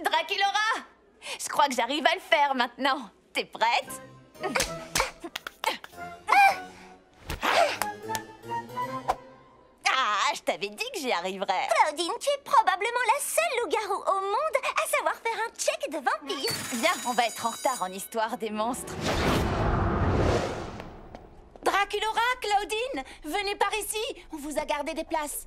Draculaura! Je crois que j'arrive à le faire maintenant. T'es prête? Ah, je t'avais dit que j'y arriverais. Claudine, tu es probablement la seule loup-garou au monde à savoir faire un check de vampire. Viens, on va être en retard en histoire des monstres. Draculaura, Claudine, venez par ici. On vous a gardé des places.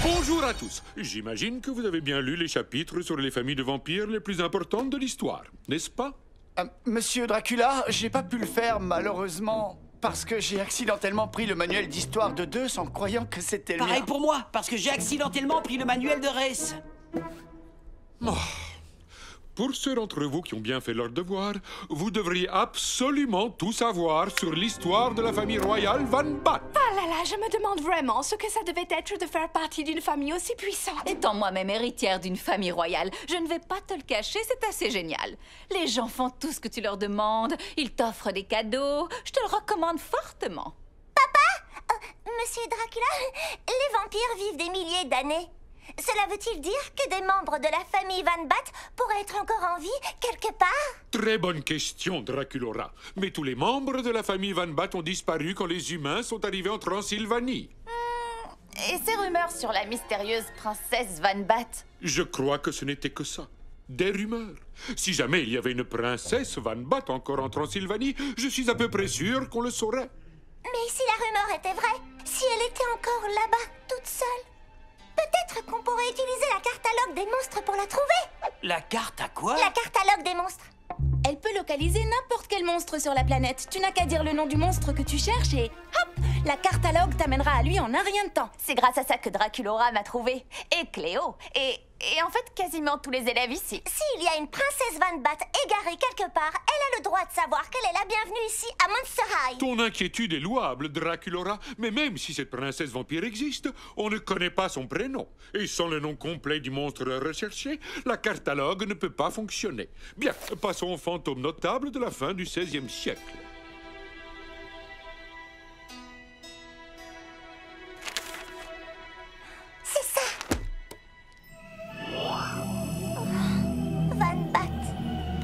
Bonjour à tous. J'imagine que vous avez bien lu les chapitres sur les familles de vampires les plus importantes de l'histoire, n'est-ce pas? Monsieur Dracula, j'ai pas pu le faire, malheureusement, parce que j'ai accidentellement pris le manuel d'histoire de Deus en croyant que c'était le mien. Pareil pour moi, parce que j'ai accidentellement pris le manuel de Rhys. Oh. Pour ceux d'entre vous qui ont bien fait leur devoir, vous devriez absolument tout savoir sur l'histoire de la famille royale Van Bat. Ah là là, je me demande vraiment ce que ça devait être de faire partie d'une famille aussi puissante. Étant moi-même héritière d'une famille royale, je ne vais pas te le cacher, c'est assez génial. Les gens font tout ce que tu leur demandes, ils t'offrent des cadeaux, je te le recommande fortement. Monsieur Dracula, les vampires vivent des milliers d'années. Cela veut-il dire que des membres de la famille Van Bat pourraient être encore en vie quelque part? Très bonne question, Draculaura. Mais tous les membres de la famille Van Bat ont disparu quand les humains sont arrivés en Transylvanie. Et ces rumeurs sur la mystérieuse princesse Van Bat? Je crois que ce n'était que ça. Des rumeurs. Si jamais il y avait une princesse Van Bat encore en Transylvanie, je suis à peu près sûr qu'on le saurait. Mais si la rumeur était vraie, si elle était encore là-bas, toute seule, peut-être qu'on pourrait utiliser la catalogue des monstres pour la trouver. La carte à quoi? La catalogue des monstres. Elle peut localiser n'importe quel monstre sur la planète. Tu n'as qu'à dire le nom du monstre que tu cherches et hop, la catalogue t'amènera à lui en un rien de temps. C'est grâce à ça que Draculaura m'a trouvé. Et Cléo. Et en fait, quasiment tous les élèves ici. S'il y a une princesse Van Bat égarée quelque part, elle a le droit de savoir qu'elle est la bienvenue ici à Monster High. Ton inquiétude est louable, Draculaura, mais même si cette princesse vampire existe, on ne connaît pas son prénom. Et sans le nom complet du monstre recherché, la catalogue ne peut pas fonctionner. Bien, passons aux fantômes notables de la fin du XVIe siècle. C'est ça. Van Bat,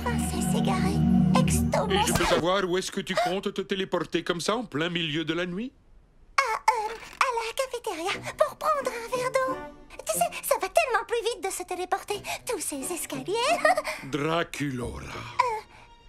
princesse égarée, Et je exto-monstre. peux savoir où est-ce que tu comptes te téléporter comme ça en plein milieu de la nuit? À la cafétéria pour prendre un verre d'eau. Tu sais, ça va tellement plus vite de se téléporter. Tous ces escaliers. Draculaura.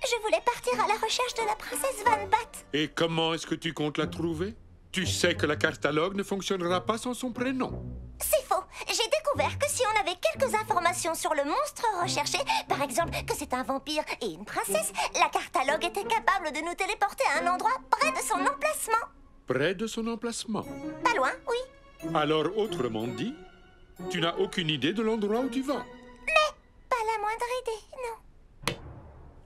Je voulais partir à la recherche de la princesse Van Bat. Et comment est-ce que tu comptes la trouver? Tu sais que la catalogue ne fonctionnera pas sans son prénom. C'est faux. J'ai découvert que si on avait quelques informations sur le monstre recherché, par exemple que c'est un vampire et une princesse, la catalogue était capable de nous téléporter à un endroit près de son emplacement. Près de son emplacement. Pas loin, oui. Alors, autrement dit, tu n'as aucune idée de l'endroit où tu vas. Pas la moindre idée, non.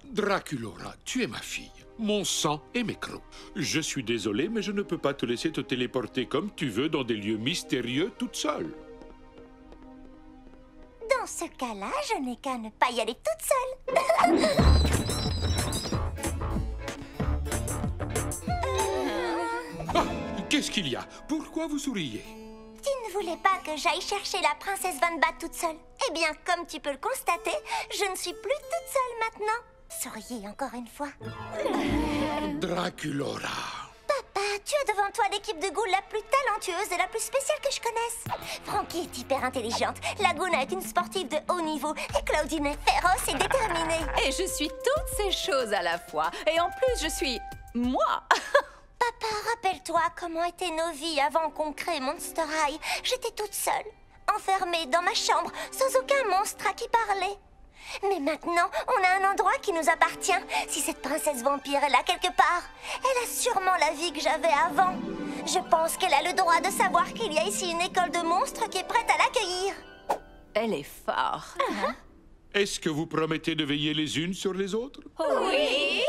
Draculaura, tu es ma fille, mon sang et mes crocs. Je suis désolé, mais je ne peux pas te laisser te téléporter comme tu veux dans des lieux mystérieux toute seule. Dans ce cas-là, je n'ai qu'à ne pas y aller toute seule. Ah, qu'est-ce qu'il y a? Pourquoi vous souriez? Tu ne voulais pas que j'aille chercher la princesse Van Bat toute seule? Eh bien, comme tu peux le constater, je ne suis plus toute seule maintenant. Souriez encore une fois. Draculaura. Papa, tu as devant toi l'équipe de ghouls la plus talentueuse et la plus spéciale que je connaisse. Frankie est hyper intelligente, Laguna est une sportive de haut niveau et Claudine est féroce et déterminée. Et je suis toutes ces choses à la fois. Et en plus, je suis moi. Papa, rappelle-toi comment étaient nos vies avant qu'on crée Monster High. J'étais toute seule, enfermée dans ma chambre, sans aucun monstre à qui parler. Mais maintenant, on a un endroit qui nous appartient. Si cette princesse vampire est là quelque part, elle a sûrement la vie que j'avais avant. Je pense qu'elle a le droit de savoir qu'il y a ici une école de monstres qui est prête à l'accueillir. Elle est forte. Est-ce que vous promettez de veiller les unes sur les autres? Oui.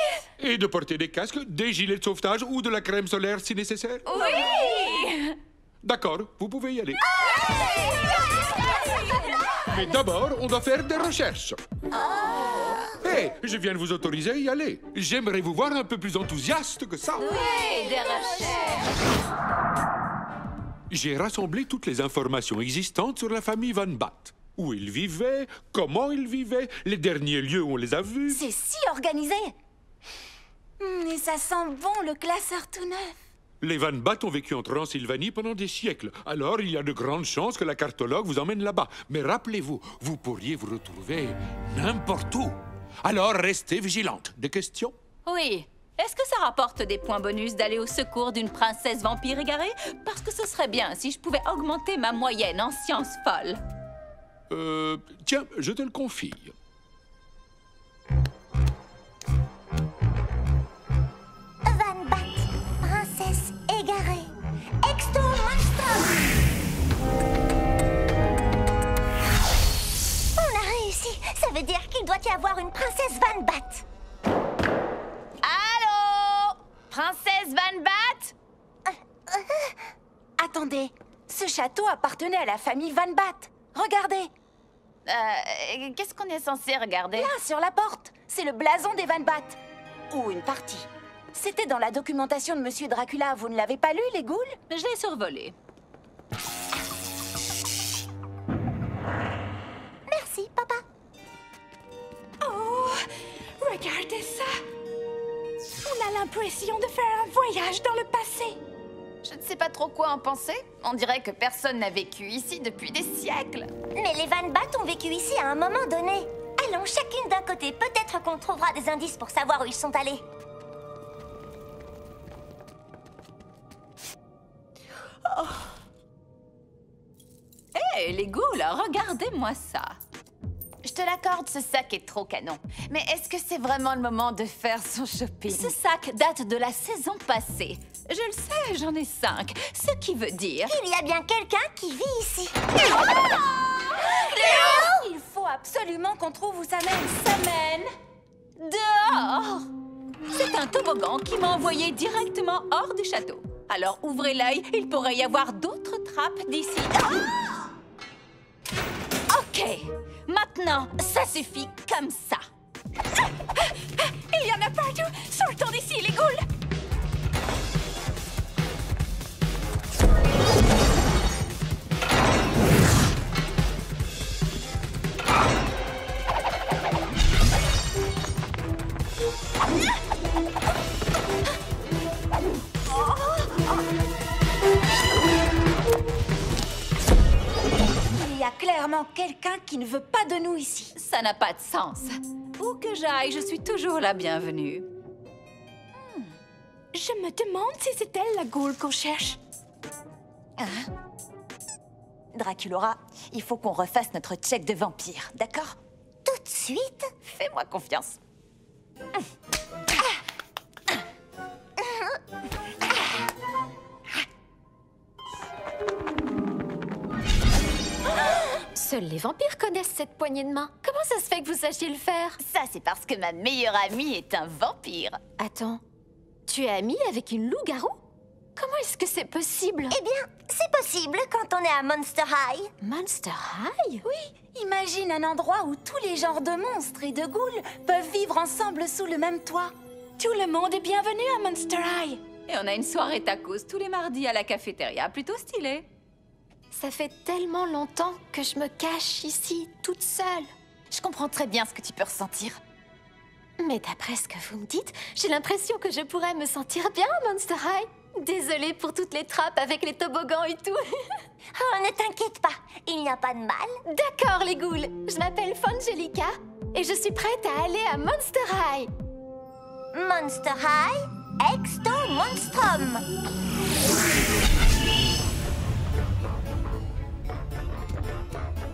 Et de porter des casques, des gilets de sauvetage ou de la crème solaire si nécessaire. Oui! D'accord, vous pouvez y aller. Mais d'abord, on doit faire des recherches. Hé, je viens de vous autoriser à y aller. J'aimerais vous voir un peu plus enthousiaste que ça. Oui, des recherches. J'ai rassemblé toutes les informations existantes sur la famille Van Batt. Où ils vivaient, comment ils vivaient, les derniers lieux où on les a vus. C'est si organisé. Et ça sent bon, le classeur tout neuf. Les Van Batt ont vécu en Transylvanie pendant des siècles. Alors, il y a de grandes chances que la cartologue vous emmène là-bas. Mais rappelez-vous, vous pourriez vous retrouver n'importe où. Alors, restez vigilante. Des questions? Oui. Est-ce que ça rapporte des points bonus d'aller au secours d'une princesse vampire égarée? Parce que ce serait bien si je pouvais augmenter ma moyenne en sciences folles. Tiens, je te le confie. Van Batt, princesse égarée. Exto Monstrum. On a réussi. Ça veut dire qu'il doit y avoir une princesse Van Batt. Allô? Princesse Van Batt? Attendez, ce château appartenait à la famille Van Batt. Regardez, Qu'est-ce qu'on est censé regarder? là, sur la porte. C'est le blason des Van Batt. Ou une partie. C'était dans la documentation de Monsieur Dracula. Vous ne l'avez pas lu, les ghouls? Je l'ai survolé. Merci, papa. Oh, regardez ça. On a l'impression de faire un voyage dans le passé. Je ne sais pas trop quoi en penser. On dirait que personne n'a vécu ici depuis des siècles. Mais les Van Batt ont vécu ici à un moment donné. Allons chacune d'un côté. Peut-être qu'on trouvera des indices pour savoir où ils sont allés. Hé, les ghouls, regardez-moi ça. Je te l'accorde, ce sac est trop canon. Mais est-ce que c'est vraiment le moment de faire son shopping? Ce sac date de la saison passée. Je le sais, j'en ai 5. Ce qui veut dire... Il y a bien quelqu'un qui vit ici. Il faut absolument qu'on trouve où ça mène. Ça mène Dehors! C'est un toboggan qui m'a envoyé directement hors du château. Alors ouvrez l'œil, il pourrait y avoir d'autres trappes d'ici. Ok, maintenant, ça suffit comme ça. Il y en a partout! Sortons d'ici, les ghouls! Il y a clairement quelqu'un qui ne veut pas de nous ici. Ça n'a pas de sens. Où que j'aille, je suis toujours la bienvenue. Je me demande si c'est elle la ghoul qu'on cherche. Draculaura, il faut qu'on refasse notre check de vampire, d'accord? Tout de suite? Fais-moi confiance. Seuls les vampires connaissent cette poignée de main. Comment ça se fait que vous sachiez le faire? Ça, c'est parce que ma meilleure amie est un vampire. Attends, tu es amie avec une loup-garou? Comment est-ce que c'est possible? Eh bien, c'est possible quand on est à Monster High. Monster High? Oui, imagine un endroit où tous les genres de monstres et de ghouls peuvent vivre ensemble sous le même toit. Tout le monde est bienvenu à Monster High. Et on a une soirée tacos tous les mardis à la cafétéria, plutôt stylée. Ça fait tellement longtemps que je me cache ici, toute seule. Je comprends très bien ce que tu peux ressentir. Mais d'après ce que vous me dites, j'ai l'impression que je pourrais me sentir bien à Monster High. Désolée pour toutes les trappes avec les toboggans et tout. Oh, ne t'inquiète pas, il n'y a pas de mal. D'accord, les ghouls. Je m'appelle Fangelica et je suis prête à aller à Monster High. Monster High, Exto Monstrum.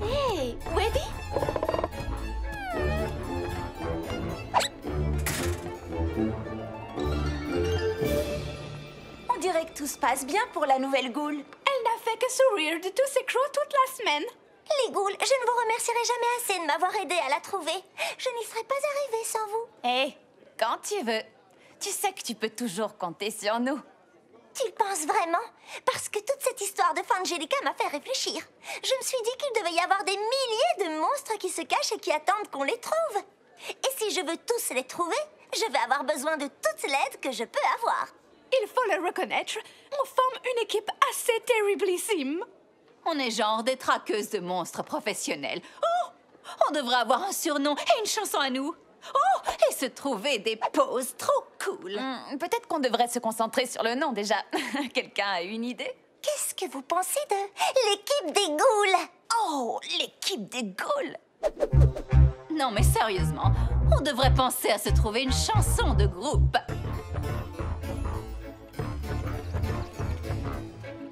Hey, Webby? On dirait que tout se passe bien pour la nouvelle ghoul. Elle n'a fait que sourire de tous ses crocs toute la semaine. Les ghouls, je ne vous remercierai jamais assez de m'avoir aidé à la trouver. Je n'y serais pas arrivée sans vous. Hé, quand tu veux. Tu sais que tu peux toujours compter sur nous. Tu le penses vraiment? Parce que toute cette histoire de Fangelica m'a fait réfléchir. Je me suis dit qu'il devait y avoir des milliers de monstres qui se cachent et qui attendent qu'on les trouve. Et si je veux tous les trouver, je vais avoir besoin de toute l'aide que je peux avoir. Il faut le reconnaître, on forme une équipe assez terriblissime. On est genre des traqueuses de monstres professionnelles. Oh! On devrait avoir un surnom et une chanson à nous. Oh! Et se trouver des poses trop cool. Peut-être qu'on devrait se concentrer sur le nom déjà. Quelqu'un a une idée? Qu'est-ce que vous pensez de l'équipe des ghouls? Oh, l'équipe des ghouls! Non, mais sérieusement, on devrait penser à se trouver une chanson de groupe.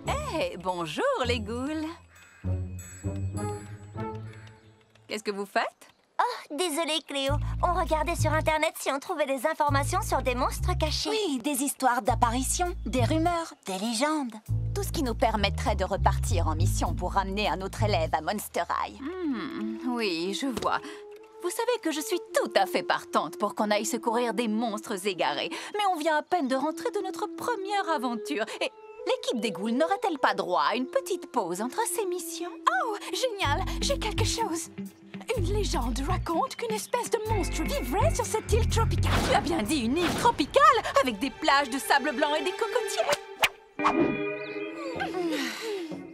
Hey, bonjour les ghouls. Qu'est-ce que vous faites? Oh, désolée Cléo. On regardait sur Internet si on trouvait des informations sur des monstres cachés. Oui, des histoires d'apparitions, des rumeurs, des légendes. Tout ce qui nous permettrait de repartir en mission pour ramener un autre élève à Monster High. Oui, je vois. Vous savez que je suis tout à fait partante pour qu'on aille secourir des monstres égarés. Mais on vient à peine de rentrer de notre première aventure. Et l'équipe des ghouls n'aurait-elle pas droit à une petite pause entre ces missions? Oh, génial, j'ai quelque chose. Une légende raconte qu'une espèce de monstre vivrait sur cette île tropicale. Tu as bien dit une île tropicale avec des plages de sable blanc et des cocotiers.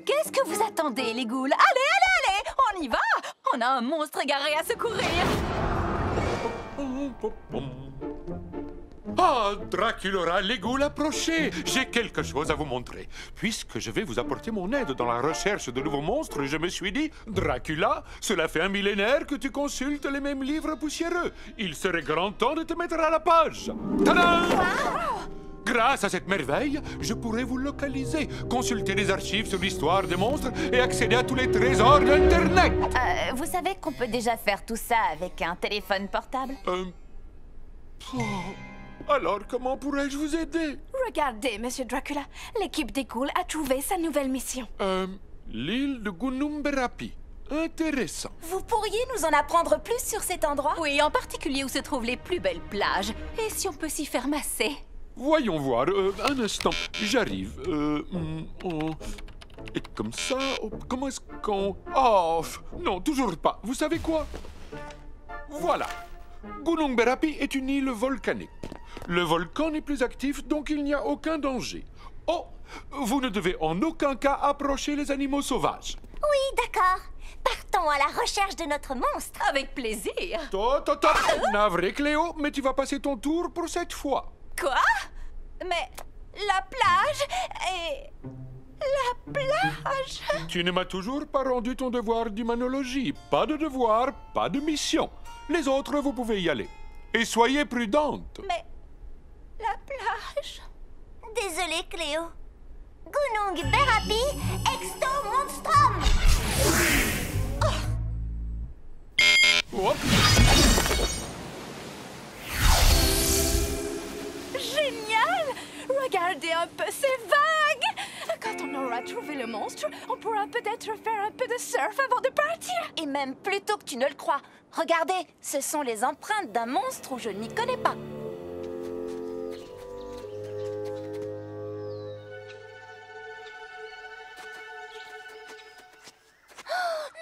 Qu'est-ce que vous attendez, les ghouls? Allez, on y va! On a un monstre égaré à secourir. Ah, Draculaura, les ghouls, approchez! J'ai quelque chose à vous montrer. Puisque je vais vous apporter mon aide dans la recherche de nouveaux monstres, je me suis dit, Dracula, cela fait un millénaire que tu consultes les mêmes livres poussiéreux. Il serait grand temps de te mettre à la page. Tadam! Grâce à cette merveille, je pourrais vous localiser, consulter les archives sur l'histoire des monstres et accéder à tous les trésors d'Internet. Vous savez qu'on peut déjà faire tout ça avec un téléphone portable? Alors, comment pourrais-je vous aider? Regardez, Monsieur Dracula, l'équipe des ghouls a trouvé sa nouvelle mission. L'île de Gunnumberapi. Intéressant. Vous pourriez nous en apprendre plus sur cet endroit? Oui, en particulier où se trouvent les plus belles plages. Et si on peut s'y faire masser? Voyons voir, un instant, j'arrive. Et comme ça, comment est-ce qu'on... Oh, non, toujours pas. Vous savez quoi? Voilà. Gunnumberapi est une île volcanique. Le volcan n'est plus actif, donc il n'y a aucun danger. Oh, vous ne devez en aucun cas approcher les animaux sauvages. Oui, d'accord. Partons à la recherche de notre monstre. Avec plaisir. Top. Navré, Cléo, mais tu vas passer ton tour pour cette fois. Quoi? Mais la plage et... La plage? Tu ne m'as toujours pas rendu ton devoir d'humanologie. Pas de devoir, pas de mission. Les autres, vous pouvez y aller. Et soyez prudente. Mais... La plage? Désolée, Cléo. Gunnumberapi, exto monstrum! Hop. Génial! Regardez un peu ces vagues! Quand on aura trouvé le monstre, on pourra peut-être faire un peu de surf avant de partir. Et même plus tôt que tu ne le crois. Regardez, ce sont les empreintes d'un monstre où je ne m'y connais pas.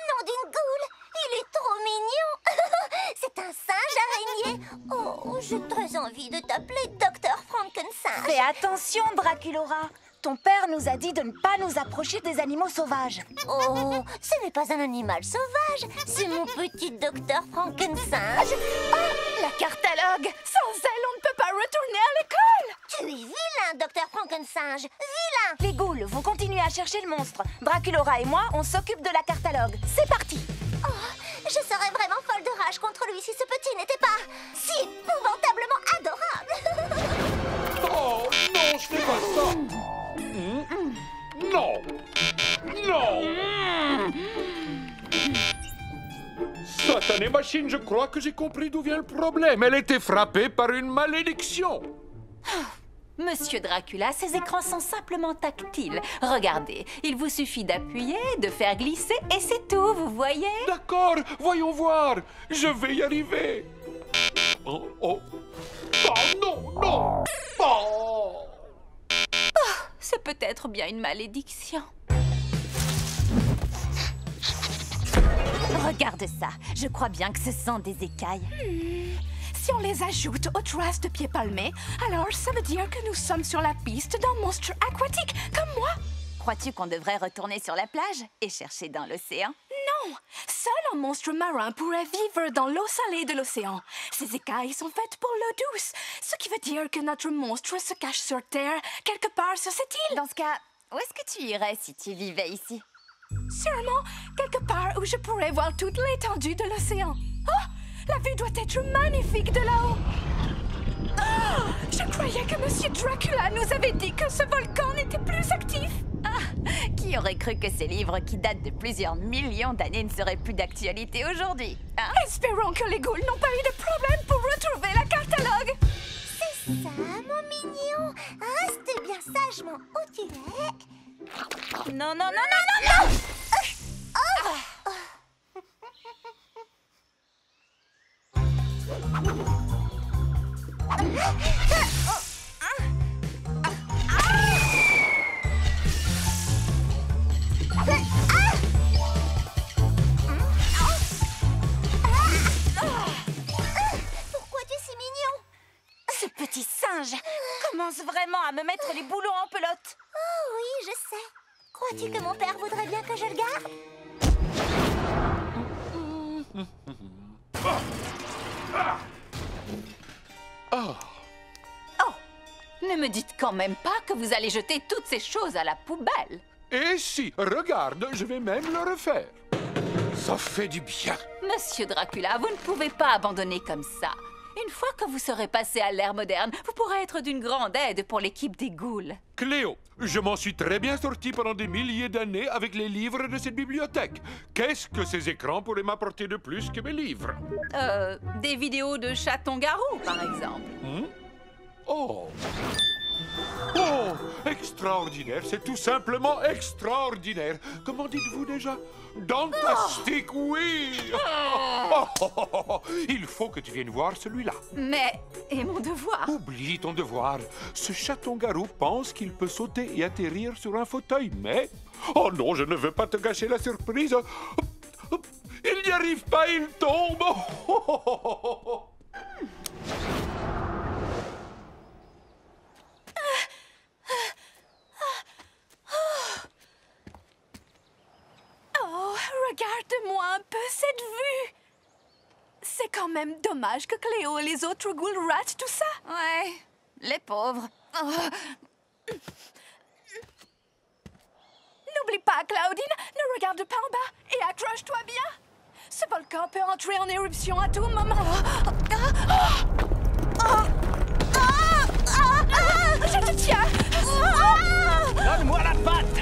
Nom d'une goule! Il est trop mignon! C'est un singe araignée! Oh, j'ai très envie de t'appeler Dr. Frankenstein! Fais attention, Draculaura! Ton père nous a dit de ne pas nous approcher des animaux sauvages. Oh, ce n'est pas un animal sauvage, c'est mon petit docteur Frankenstein. La cartalogue! Sans elle, on ne peut pas retourner à l'école! Tu es vilain, docteur Frankenstein, vilain! Les ghouls, vous continuez à chercher le monstre. Draculaura et moi, on s'occupe de la cartalogue. C'est parti! Oh, je serais vraiment folle de rage contre lui si ce petit n'était pas si épouvantablement adorable. Oh, non, je fais pas ça. Non. Satanée machine, je crois que j'ai compris d'où vient le problème. Elle était frappée par une malédiction. Monsieur Dracula, ces écrans sont simplement tactiles. Regardez, il vous suffit d'appuyer, de faire glisser et c'est tout, vous voyez? D'accord, voyons voir. Je vais y arriver. Oh. Oh non, non. Oh. C'est peut-être bien une malédiction. Regarde ça. Je crois bien que ce sont des écailles. Si on les ajoute aux traces de pieds palmés, alors ça veut dire que nous sommes sur la piste d'un monstre aquatique, comme moi. Crois-tu qu'on devrait retourner sur la plage et chercher dans l'océan? Non! Seul un monstre marin pourrait vivre dans l'eau salée de l'océan. Ces écailles sont faites pour l'eau douce, ce qui veut dire que notre monstre se cache sur Terre, quelque part sur cette île. Dans ce cas, où est-ce que tu irais si tu vivais ici? Sûrement, quelque part où je pourrais voir toute l'étendue de l'océan. Oh! La vue doit être magnifique de là-haut. Oh! Je croyais que Monsieur Dracula nous avait dit que ce volcan n'était plus actif. Qui aurait cru que ces livres qui datent de plusieurs millions d'années ne seraient plus d'actualité aujourd'hui, hein? Espérons que les ghouls n'ont pas eu de problème pour retrouver la catalogue. C'est ça, mon mignon. Reste bien sagement où tu es. Non, non, non, non, non, non! Pourquoi tu es si mignon? Ce petit singe commence vraiment à me mettre les boulons en pelote. Oh oui, je sais. Crois-tu que mon père voudrait bien que je le garde? Oh. Oh! Ne me dites quand même pas que vous allez jeter toutes ces choses à la poubelle. Et si, regarde, je vais même le refaire. Ça fait du bien. Monsieur Dracula, vous ne pouvez pas abandonner comme ça. Une fois que vous serez passé à l'ère moderne, vous pourrez être d'une grande aide pour l'équipe des ghouls. Cléo, je m'en suis très bien sorti pendant des milliers d'années avec les livres de cette bibliothèque. Qu'est-ce que ces écrans pourraient m'apporter de plus que mes livres? Des vidéos de chaton-garou, par exemple. Oh! Oh! Extraordinaire, c'est tout simplement extraordinaire. Comment dites-vous déjà? Dantastique, oui! Il faut que tu viennes voir celui-là. Mais, et mon devoir? Oublie ton devoir. Ce chaton-garou pense qu'il peut sauter et atterrir sur un fauteuil, mais... Oh non, je ne veux pas te gâcher la surprise. Il n'y arrive pas, il tombe. Oh, regarde-moi un peu cette vue. C'est quand même dommage que Cléo et les autres ghouls ratent tout ça. Ouais, les pauvres. Oh. N'oublie pas, Claudine, ne regarde pas en bas et accroche-toi bien. Ce volcan peut entrer en éruption à tout moment. Je te tiens. Donne-moi la patte!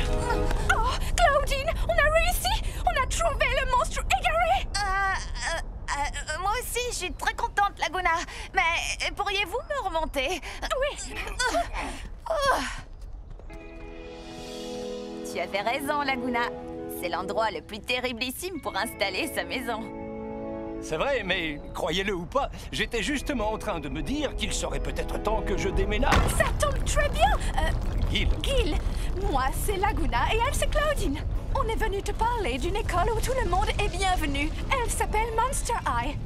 Oh, Claudine, on a réussi. On a trouvé le monstre égaré. Moi aussi, je suis très contente, Laguna. Mais pourriez-vous me remonter? Oui. Tu avais raison, Laguna. C'est l'endroit le plus terriblissime pour installer sa maison. C'est vrai, mais croyez-le ou pas, j'étais justement en train de me dire qu'il serait peut-être temps que je déménage. Ça tombe très bien. Gil. Moi, c'est Laguna et elle, c'est Claudine. On est venu te parler d'une école où tout le monde est bienvenu. Elle s'appelle Monster High.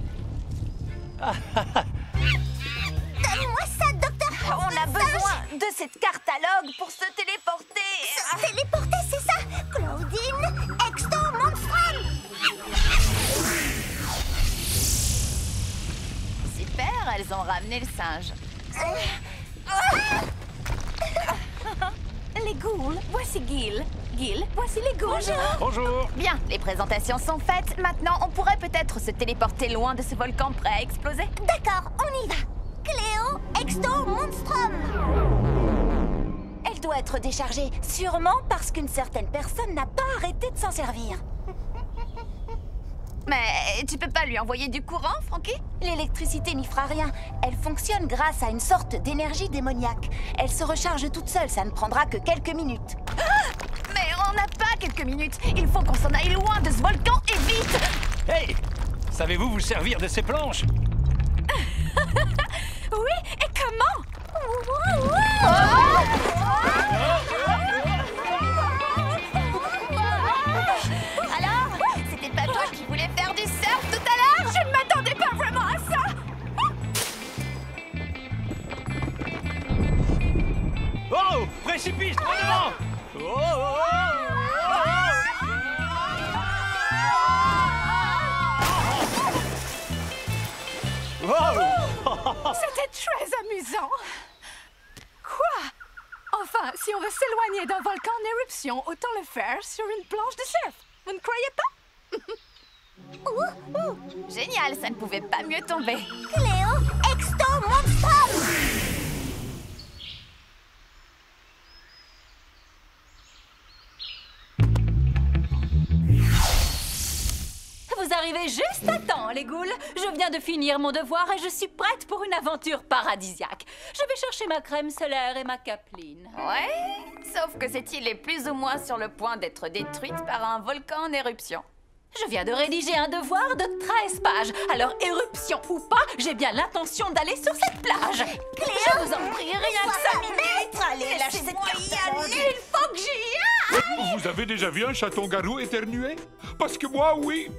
Donne-moi ça, docteur. On a besoin de cette catalogue pour se téléporter. Se téléporter, c'est ça? Claudine, exto monstrum. Super, elles ont ramené le singe. Les ghouls, voici Gil. Gil, voici les ghouls. Bonjour. Bien, les présentations sont faites. Maintenant, on pourrait peut-être se téléporter loin de ce volcan prêt à exploser. D'accord, on y va. Cléo, exto monstrum. Elle doit être déchargée, sûrement parce qu'une certaine personne n'a pas arrêté de s'en servir. Mais tu peux pas lui envoyer du courant, Frankie? L'électricité n'y fera rien. Elle fonctionne grâce à une sorte d'énergie démoniaque. Elle se recharge toute seule, ça ne prendra que quelques minutes. Mais on n'a pas quelques minutes. Il faut qu'on s'en aille loin de ce volcan et vite. Hey! Savez-vous vous servir de ces planches? Oui, et Alors, c'était pas toi qui voulais faire du surf tout à l'heure? Je ne m'attendais pas vraiment à ça. Oh! Précipice, droit devant! Oh, oh, oh, oh. C'était très amusant. Quoi? Enfin, si on veut s'éloigner d'un volcan en éruption, autant le faire sur une planche de surf. Vous ne croyez pas? Génial, ça ne pouvait pas mieux tomber. Cléo, Exto, Monstrum! Vous arrivez juste à temps, les ghouls. Je viens de finir mon devoir et je suis prête pour une aventure paradisiaque. Je vais chercher ma crème solaire et ma capeline. Ouais, sauf que cette île est plus ou moins sur le point d'être détruite par un volcan en éruption. Je viens de rédiger un devoir de 13 pages. Alors, éruption ou pas, j'ai bien l'intention d'aller sur cette plage. Cléo, je vous en prie, rien que 5 minutes. Allez, lâche cette Laissez-moi y carte. aller, il faut que j'y aille. Vous avez déjà vu un chaton-garou éternuer? Parce que moi, oui.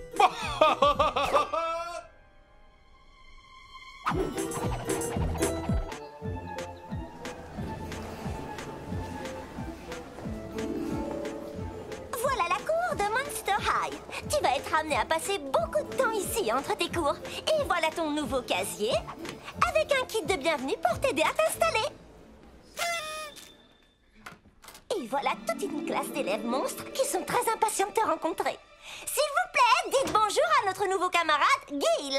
Voilà la cour de Monster High. Tu vas être amené à passer beaucoup de temps ici entre tes cours. Et voilà ton nouveau casier, avec un kit de bienvenue pour t'aider à t'installer. Et voilà toute une classe d'élèves monstres qui sont très impatients de te rencontrer. S'il vous plaît, dites bonjour à notre nouveau camarade, Gil.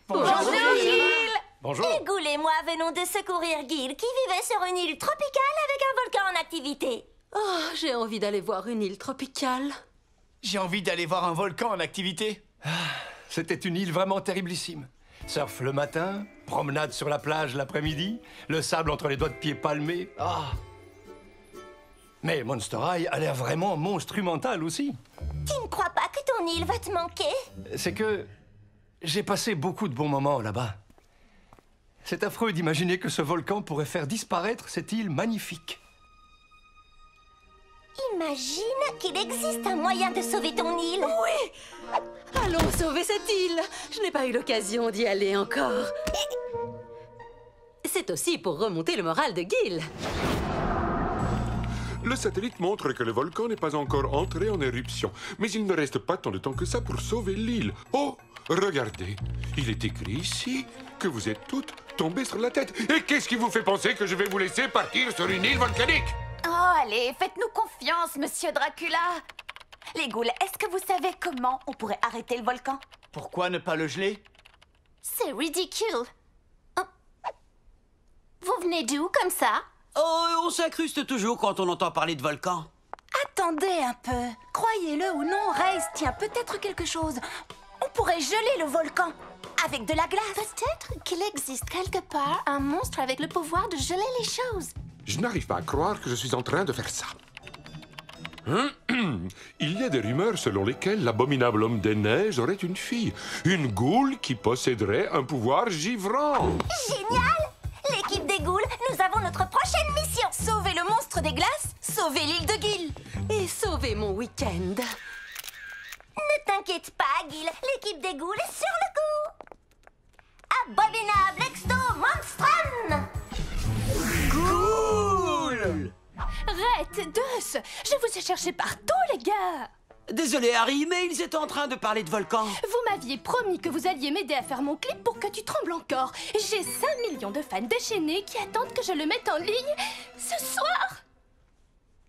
Bonjour, Gilles. Bonjour. Et Ghoul et moi venons de secourir Gil, qui vivait sur une île tropicale avec un volcan en activité. Oh, j'ai envie d'aller voir une île tropicale. J'ai envie d'aller voir un volcan en activité. C'était une île vraiment terriblissime. Surf le matin, promenade sur la plage l'après-midi, le sable entre les doigts de pied palmés. Ah! Mais Monster High a l'air vraiment monstrumental aussi. Tu ne crois pas que ton île va te manquer? C'est que j'ai passé beaucoup de bons moments là-bas. C'est affreux d'imaginer que ce volcan pourrait faire disparaître cette île magnifique. Imagine qu'il existe un moyen de sauver ton île. Oui! Allons sauver cette île. Je n'ai pas eu l'occasion d'y aller encore. C'est aussi pour remonter le moral de Gil. Le satellite montre que le volcan n'est pas encore entré en éruption. Mais il ne reste pas tant de temps que ça pour sauver l'île. Oh, regardez. Il est écrit ici que vous êtes toutes tombées sur la tête. Et qu'est-ce qui vous fait penser que je vais vous laisser partir sur une île volcanique? Oh, allez, faites-nous confiance, monsieur Dracula. Les ghouls, est-ce que vous savez comment on pourrait arrêter le volcan? Pourquoi ne pas le geler? C'est ridicule. Oh. Vous venez d'où, comme ça? Oh, on s'incruste toujours quand on entend parler de volcan. Attendez un peu. Croyez-le ou non, Race tient peut-être quelque chose. On pourrait geler le volcan avec de la glace. Peut-être qu'il existe quelque part un monstre avec le pouvoir de geler les choses. Je n'arrive pas à croire que je suis en train de faire ça. Il y a des rumeurs selon lesquelles l'abominable homme des neiges aurait une fille. Une goule qui posséderait un pouvoir givrant. Génial! L'équipe des ghouls, nous avons notre prochaine mission. Sauver le monstre des glaces, sauver l'île de Gil. Et sauver mon week-end. Ne t'inquiète pas, Gil. L'équipe des ghouls est sur le coup. Abominable Exto Monstrum! Cool! Red, Deus, je vous ai cherché partout, les gars. Désolé, Harry, mais ils étaient en train de parler de volcan. Vous m'aviez promis que vous alliez m'aider à faire mon clip pour que tu trembles encore. J'ai 5 millions de fans déchaînés qui attendent que je le mette en ligne ce soir.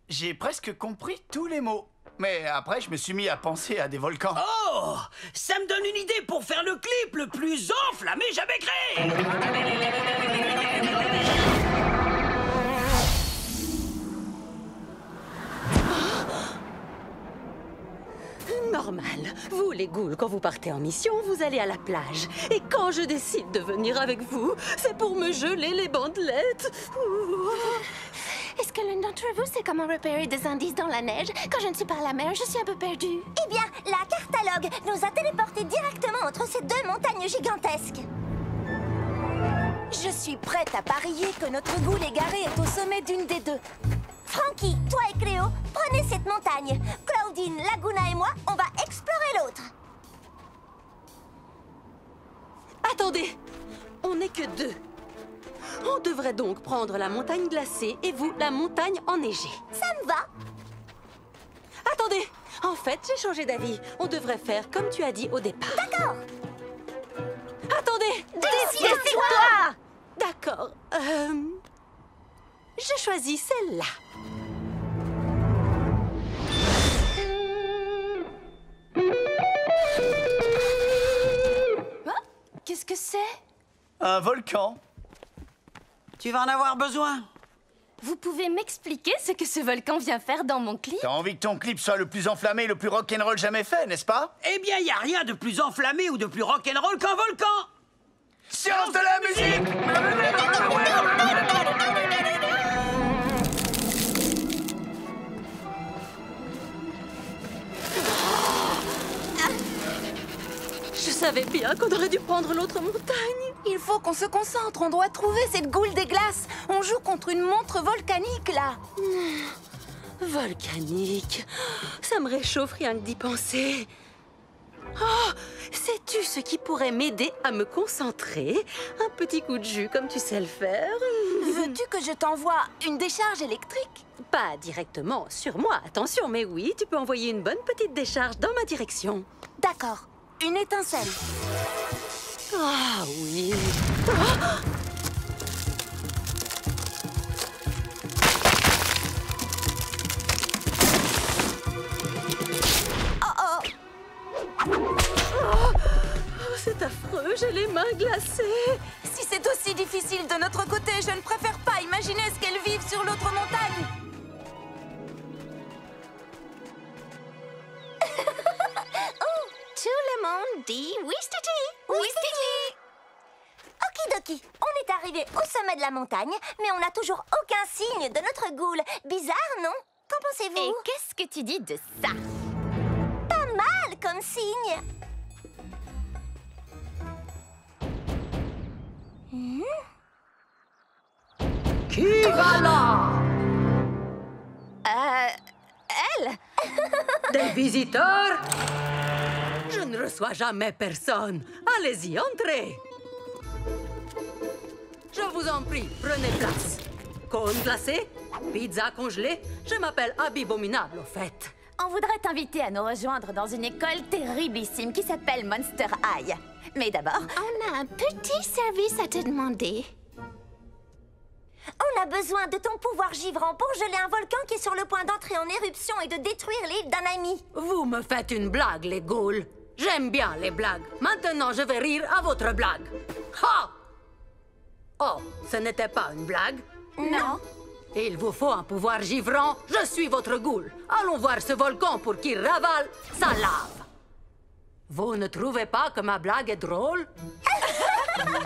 J'ai presque compris tous les mots. Mais après, je me suis mis à penser à des volcans. Oh! Ça me donne une idée pour faire le clip le plus enflammé jamais créé! Normal. Vous, les ghouls, quand vous partez en mission, vous allez à la plage. Et quand je décide de venir avec vous, c'est pour me geler les bandelettes. Ouh. Est-ce que l'un d'entre vous sait comment repérer des indices dans la neige? Quand je ne suis pas à la mer, je suis un peu perdue. Eh bien, la cartalogue nous a téléportés directement entre ces deux montagnes gigantesques. Je suis prête à parier que notre ghoul égaré est au sommet d'une des deux. Frankie, toi et Cléo, prenez cette montagne. Claudine, Laguna et moi, on va explorer l'autre. Attendez, on n'est que deux. On devrait donc prendre la montagne glacée et vous, la montagne enneigée. Ça me va. Attendez, en fait, j'ai changé d'avis. On devrait faire comme tu as dit au départ. D'accord. Attendez, décide-toi. D'accord. Je choisis celle-là. Qu'est-ce que c'est? Un volcan. Tu vas en avoir besoin. Vous pouvez m'expliquer ce que ce volcan vient faire dans mon clip? T'as envie que ton clip soit le plus enflammé et le plus rock'n'roll jamais fait, n'est-ce pas? Eh bien, y a rien de plus enflammé ou de plus rock'n'roll qu'un volcan. Science de la musique! Je savais bien qu'on aurait dû prendre l'autre montagne. Il faut qu'on se concentre, on doit trouver cette goule des glaces. On joue contre une montre volcanique, là. Volcanique. Ça me réchauffe rien que d'y penser. Oh, sais-tu ce qui pourrait m'aider à me concentrer? Un petit coup de jus comme tu sais le faire. Veux-tu que je t'envoie une décharge électrique? Pas directement sur moi, attention, mais oui, tu peux envoyer une bonne petite décharge dans ma direction. D'accord. Une étincelle. Ah oui. C'est affreux, j'ai les mains glacées. Si c'est aussi difficile de notre côté, je ne préfère pas imaginer ce qu'elles vivent sur l'autre montagne. Tout le monde dit Wistiti. Wistiti. Okidoki, on est arrivé au sommet de la montagne, mais on n'a toujours aucun signe de notre ghoul. Bizarre, non? Qu'en pensez-vous? Et qu'est-ce que tu dis de ça? Pas mal comme signe. Qui va là? Elle? Des visiteurs? Je ne reçois jamais personne. Allez-y, entrez. Je vous en prie, prenez place. Cône glacé, pizza congelée. Je m'appelle Abibominable, au fait. On voudrait t'inviter à nous rejoindre dans une école terriblissime qui s'appelle Monster High. Mais d'abord, On a un petit service à te demander. On a besoin de ton pouvoir givrant pour geler un volcan qui est sur le point d'entrer en éruption et de détruire l'île d'un ami. Vous me faites une blague, les ghouls. J'aime bien les blagues. Maintenant, je vais rire à votre blague. Ha! Oh, ce n'était pas une blague? non. Il vous faut un pouvoir givrant. Je suis votre ghoul. Allons voir ce volcan pour qu'il ravale sa lave. Vous ne trouvez pas que ma blague est drôle? Bienvenue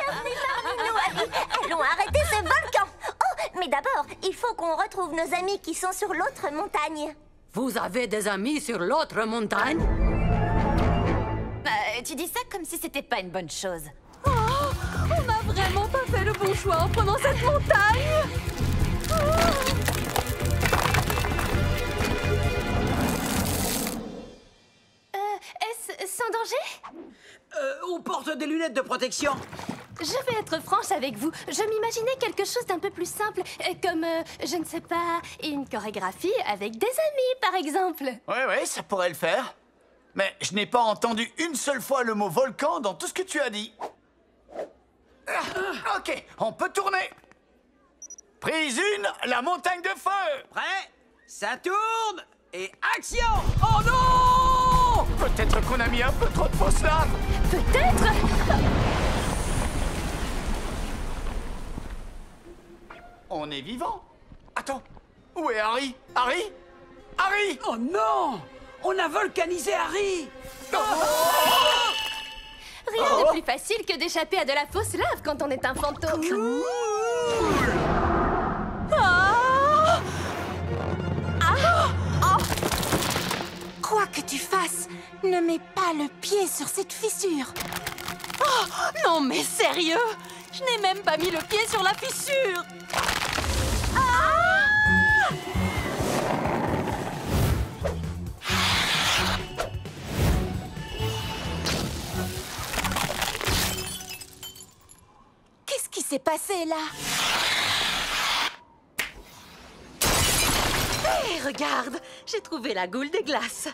parmi nous, Abby. Allons arrêter ce volcan. Oh, mais d'abord, il faut qu'on retrouve nos amis qui sont sur l'autre montagne. Vous avez des amis sur l'autre montagne? Tu dis ça comme si c'était pas une bonne chose. Oh, on n'a vraiment pas fait le bon choix en prenant cette montagne. Est-ce sans danger? On porte des lunettes de protection. Je vais être franche avec vous. Je m'imaginais quelque chose d'un peu plus simple, comme, je ne sais pas, une chorégraphie avec des amis, par exemple. Ouais, ça pourrait le faire. Mais je n'ai pas entendu une seule fois le mot volcan dans tout ce que tu as dit. Ok, on peut tourner. Prise 1, la montagne de feu. Prêt? Ça tourne et action! Oh non! Peut-être qu'on a mis un peu trop de fausse lave. Peut-être. On est vivant. Attends, où est Harry? Harry? Harry! Oh non! On a volcanisé Harry! Rien de plus facile que d'échapper à de la fausse lave quand on est un fantôme. Quoi que tu fasses, ne mets pas le pied sur cette fissure. Oh, non mais sérieux? Je n'ai même pas mis le pied sur la fissure. Qu'est-ce qui s'est passé, là? Hé, regarde, j'ai trouvé la goule des glaces.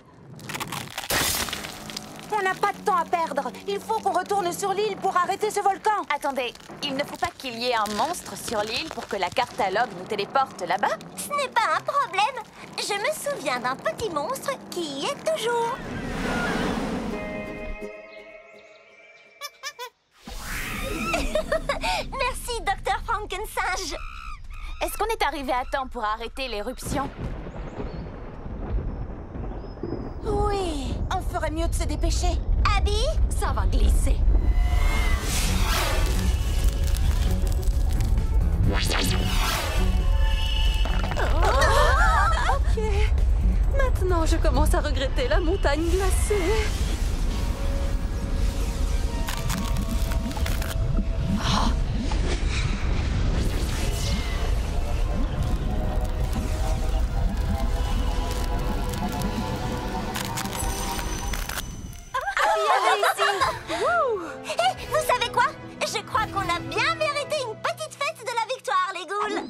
On n'a pas de temps à perdre. Il faut qu'on retourne sur l'île pour arrêter ce volcan. Attendez, il ne faut pas qu'il y ait un monstre sur l'île pour que la cartalogue nous téléporte là-bas? Ce n'est pas un problème. Je me souviens d'un petit monstre qui y est toujours. Merci, Dr. Frankensinge. Est-ce qu'on est arrivé à temps pour arrêter l'éruption? Oui, on ferait mieux de se dépêcher. Abby, Ça va glisser. Ok. Maintenant, je commence à regretter la montagne glacée. Hé, vous savez quoi? Je crois qu'on a bien mérité une petite fête de la victoire, les ghouls.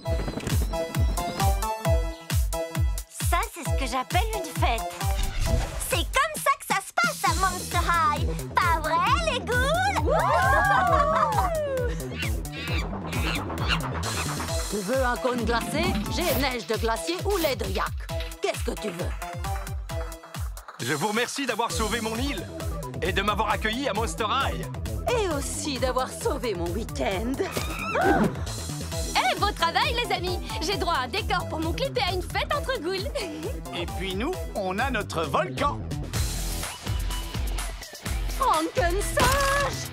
Ça, c'est ce que j'appelle une fête. C'est comme ça que ça se passe à Monster High. Pas vrai, les ghouls? Tu veux un cône glacé? J'ai neige de glacier ou lait de yak. Qu'est-ce que tu veux? Je vous remercie d'avoir sauvé mon île et de m'avoir accueilli à Monster High. Et aussi d'avoir sauvé mon week-end. Beau travail, les amis! J'ai droit à un décor pour mon clip et à une fête entre ghouls! Et puis nous, on a notre volcan. Frankensinge!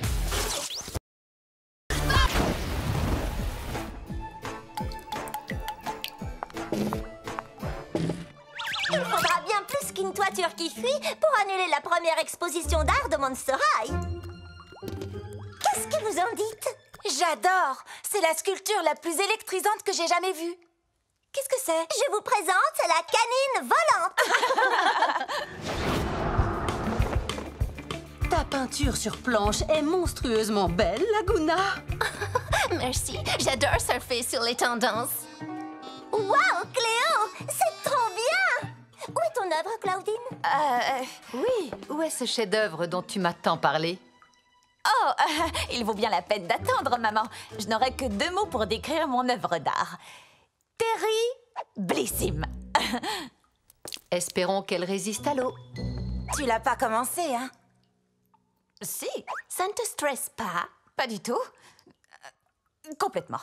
Il faudra bien plus qu'une toiture qui fuit pour annuler la première exposition d'art de Monster High. Qu'est-ce que vous en dites? J'adore! C'est la sculpture la plus électrisante que j'ai jamais vue. Qu'est-ce que c'est? Je vous présente la canine volante. Ta peinture sur planche est monstrueusement belle, Laguna. Merci, j'adore surfer sur les tendances. Waouh, Cléo! C'est trop bien! Où est ton œuvre, Claudine? Oui, où est ce chef-d'œuvre dont tu m'as tant parlé? Oh, il vaut bien la peine d'attendre, maman. Je n'aurai que 2 mots pour décrire mon œuvre d'art. Terriblissime. Espérons qu'elle résiste à l'eau. Tu l'as pas commencé, hein? Si, ça ne te stresse pas? Pas du tout. Complètement.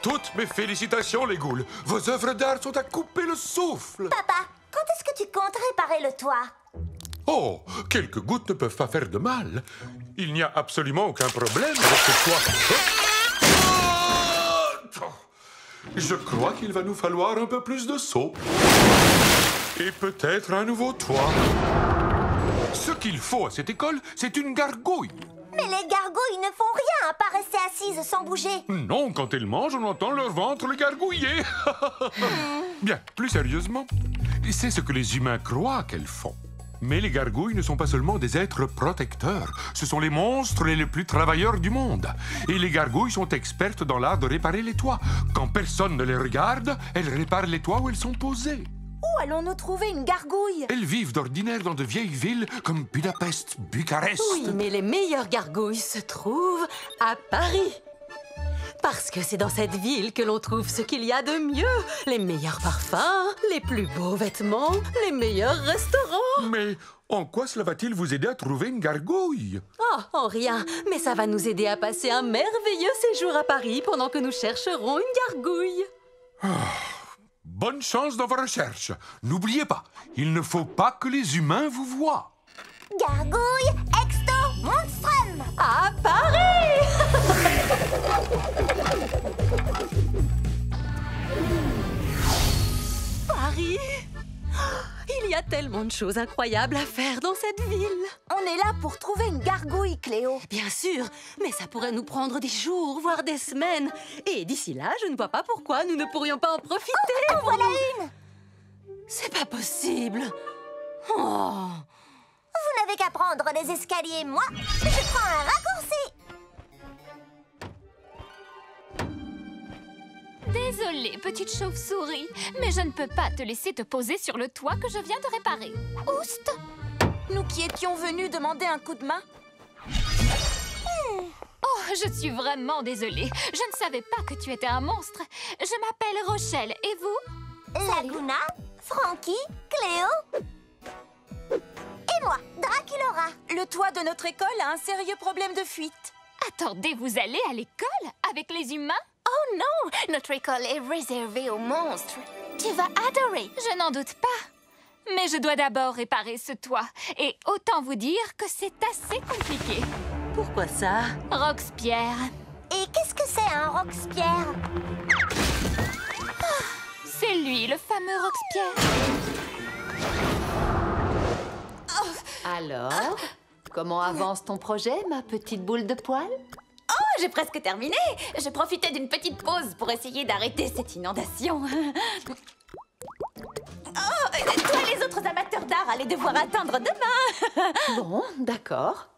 Toutes mes félicitations, les ghouls. Vos œuvres d'art sont à couper le souffle. Papa, quand est-ce que tu comptes réparer le toit? Oh, quelques gouttes ne peuvent pas faire de mal. Il n'y a absolument aucun problème avec ce toit. Je crois qu'il va nous falloir un peu plus de seaux. Et peut-être un nouveau toit. Ce qu'il faut à cette école, c'est une gargouille. Mais les gargouilles ne font rien à part rester assises sans bouger. Non, quand elles mangent, on entend leur ventre le gargouiller. Bien, plus sérieusement, c'est ce que les humains croient qu'elles font. Mais les gargouilles ne sont pas seulement des êtres protecteurs. Ce sont les monstres les plus travailleurs du monde. Et les gargouilles sont expertes dans l'art de réparer les toits. Quand personne ne les regarde, elles réparent les toits où elles sont posées. Où allons-nous trouver une gargouille? Elles vivent d'ordinaire dans de vieilles villes comme Budapest, Bucarest. Oui, mais les meilleures gargouilles se trouvent à Paris. Parce que c'est dans cette ville que l'on trouve ce qu'il y a de mieux. Les meilleurs parfums, les plus beaux vêtements, les meilleurs restaurants. Mais en quoi cela va-t-il vous aider à trouver une gargouille? Oh, en rien. Mais ça va nous aider à passer un merveilleux séjour à Paris pendant que nous chercherons une gargouille. Bonne chance dans vos recherches. N'oubliez pas, il ne faut pas que les humains vous voient. Gargouille, exto, monstrum! À Paris! Paris? Il y a a tellement de choses incroyables à faire dans cette ville. On est là pour trouver une gargouille, Cléo. Bien sûr, mais ça pourrait nous prendre des jours, voire des semaines. Et d'ici là, je ne vois pas pourquoi nous ne pourrions pas en profiter. En voilà une! C'est pas possible. Oh. Vous n'avez qu'à prendre les escaliers, moi, je prends un raccourci. Désolée, petite chauve-souris, mais je ne peux pas te laisser te poser sur le toit que je viens de réparer. Oust! Nous qui étions venus demander un coup de main. Oh, je suis vraiment désolée. Je ne savais pas que tu étais un monstre. Je m'appelle Rochelle, et vous? Laguna, Frankie, Cléo et moi, Draculaura. Le toit de notre école a un sérieux problème de fuite. Attendez, vous allez à l'école avec les humains? Oh non! Notre école est réservée aux monstres. Tu vas adorer. Je n'en doute pas. Mais je dois d'abord réparer ce toit. Et autant vous dire que c'est assez compliqué. Pourquoi ça? Roxpierre. Et qu'est-ce que c'est un Roxpierre? C'est lui, le fameux Roxpierre. Alors, comment avance ton projet, ma petite boule de poil? Oh, j'ai presque terminé. Je profitais d'une petite pause pour essayer d'arrêter cette inondation. Oh, toi et les autres amateurs d'art allez devoir attendre demain. Bon, d'accord.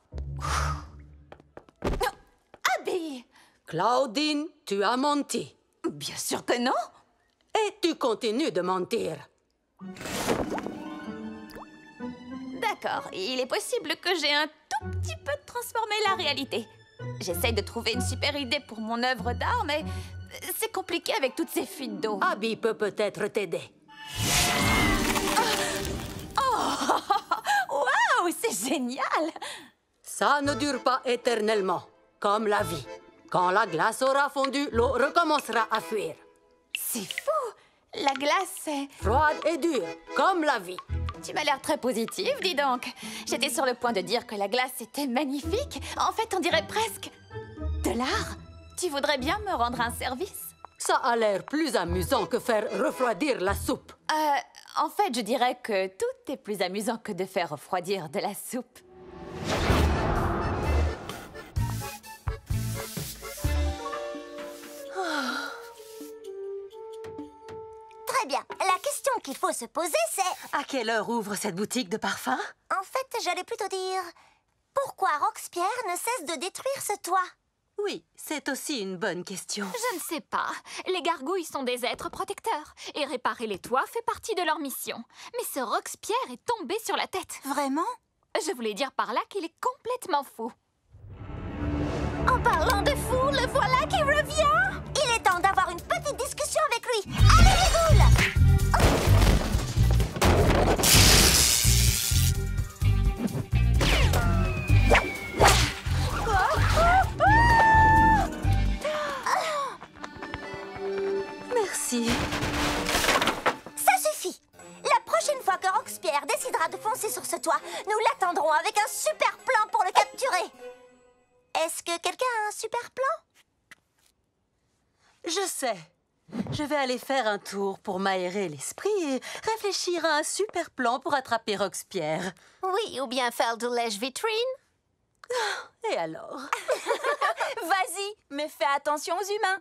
Abby! Claudine, tu as menti. Bien sûr que non. Et tu continues de mentir. D'accord, il est possible que j'ai un tout petit peu transformé la réalité. J'essaye de trouver une super idée pour mon œuvre d'art, mais c'est compliqué avec toutes ces fuites d'eau. Abby peut peut-être t'aider. Oh! Waouh, c'est génial! Ça ne dure pas éternellement, comme la vie. Quand la glace aura fondu, l'eau recommencera à fuir. C'est fou! La glace, c'est... Froide et dure, comme la vie. Tu m'as l'air très positive, dis donc. J'étais sur le point de dire que la glace était magnifique. En fait, on dirait presque de l'art. Tu voudrais bien me rendre un service? Ça a l'air plus amusant que faire refroidir la soupe. En fait, je dirais que tout est plus amusant que de faire refroidir de la soupe. Très bien. La question qu'il faut se poser, c'est... À quelle heure ouvre cette boutique de parfum? En fait, j'allais plutôt dire... Pourquoi Roxpierre ne cesse de détruire ce toit? Oui, c'est aussi une bonne question. Je ne sais pas. Les gargouilles sont des êtres protecteurs. Et réparer les toits fait partie de leur mission. Mais ce Roxpierre est tombé sur la tête. Vraiment? Je voulais dire par là qu'il est complètement fou. En parlant de fou, le voilà qui revient! Il est temps d'avoir une petite discussion avec lui. Allez, les boules! Merci. Ça suffit! La prochaine fois que Roxpierre décidera de foncer sur ce toit, nous l'attendrons avec un super plan pour le capturer. Est-ce que quelqu'un a un super plan? Je sais. Je vais aller faire un tour pour m'aérer l'esprit et réfléchir à un super plan pour attraper Roxpierre. Oui, ou bien faire de lèche-vitrine. Et alors? Vas-y, mais fais attention aux humains.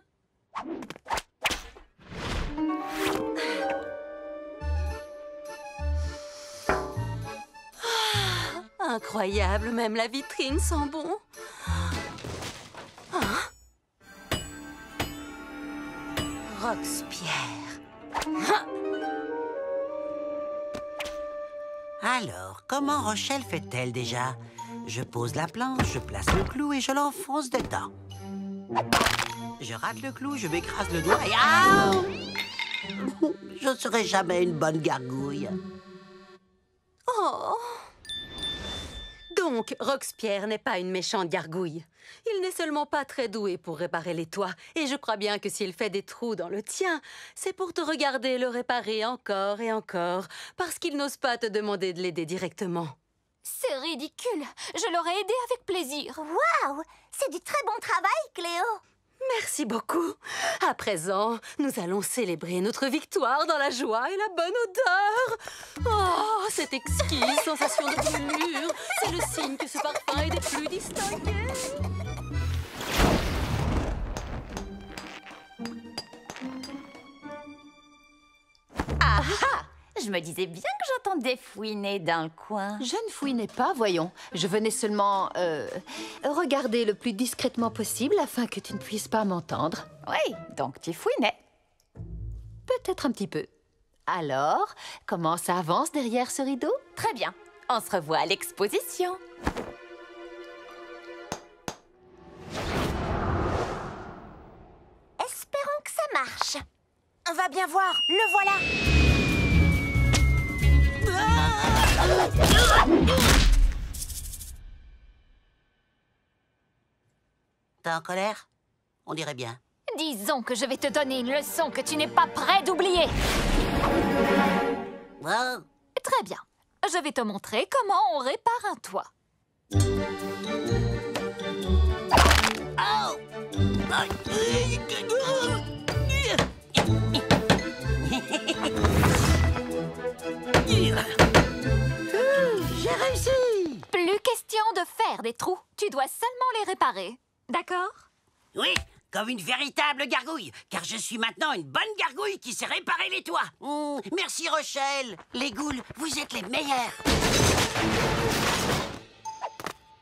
Incroyable, même la vitrine sent bon. Roxpierre. Alors, comment Rochelle fait-elle déjà? Je pose la planche, je place le clou et je l'enfonce dedans. Je rate le clou, je m'écrase le doigt et... Ah! Je ne serai jamais une bonne gargouille. Oh! Donc, Roxpierre n'est pas une méchante gargouille. Il n'est seulement pas très doué pour réparer les toits. Et je crois bien que s'il fait des trous dans le tien, c'est pour te regarder le réparer encore et encore, parce qu'il n'ose pas te demander de l'aider directement. C'est ridicule. Je l'aurais aidé avec plaisir. Waouh! C'est du très bon travail, Cléo. Merci beaucoup. À présent, nous allons célébrer notre victoire dans la joie et la bonne odeur. Oh, cette exquise sensation de brûlure, c'est le signe que ce parfum est des plus distingués. Ah ah! Je me disais bien que j'entendais fouiner dans le coin. Je ne fouinais pas, voyons. Je venais seulement regarder le plus discrètement possible afin que tu ne puisses pas m'entendre. Oui, donc tu fouinais. Peut-être un petit peu. Alors, comment ça avance derrière ce rideau? Très bien. On se revoit à l'exposition. Espérons que ça marche. On va bien voir, le voilà. T'es en colère? On dirait bien. Disons que je vais te donner une leçon que tu n'es pas prêt d'oublier. Oh. Très bien. Je vais te montrer comment on répare un toit. Oh. J'ai réussi! Plus question de faire des trous. Tu dois seulement les réparer. D'accord? Oui, comme une véritable gargouille, car je suis maintenant une bonne gargouille qui sait réparer les toits. Merci Rochelle. Les ghouls, vous êtes les meilleurs.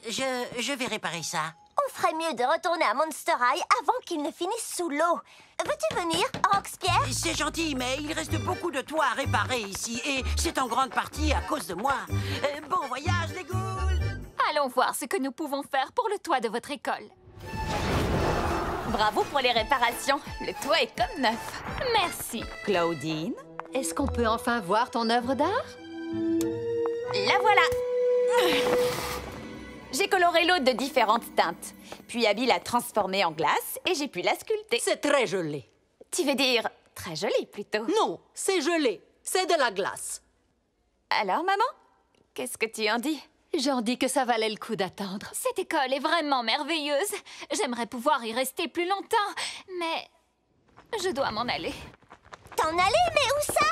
Je vais réparer ça. On ferait mieux de retourner à Monster High avant qu'il ne finisse sous l'eau. Veux-tu venir, Roxpierre? C'est gentil, mais il reste beaucoup de toits à réparer ici, et c'est en grande partie à cause de moi. Bon voyage, les ghouls! Allons voir ce que nous pouvons faire pour le toit de votre école. Bravo pour les réparations. Le toit est comme neuf. Merci, Claudine. Est-ce qu'on peut enfin voir ton œuvre d'art? La voilà. J'ai coloré l'eau de différentes teintes. Puis Abby l'a transformée en glace et j'ai pu la sculpter. C'est très gelé. Tu veux dire très joli, plutôt? Non, c'est gelé. C'est de la glace. Alors, maman, qu'est-ce que tu en dis? J'en dis que ça valait le coup d'attendre. Cette école est vraiment merveilleuse. J'aimerais pouvoir y rester plus longtemps, mais je dois m'en aller. T'en aller, mais où ça?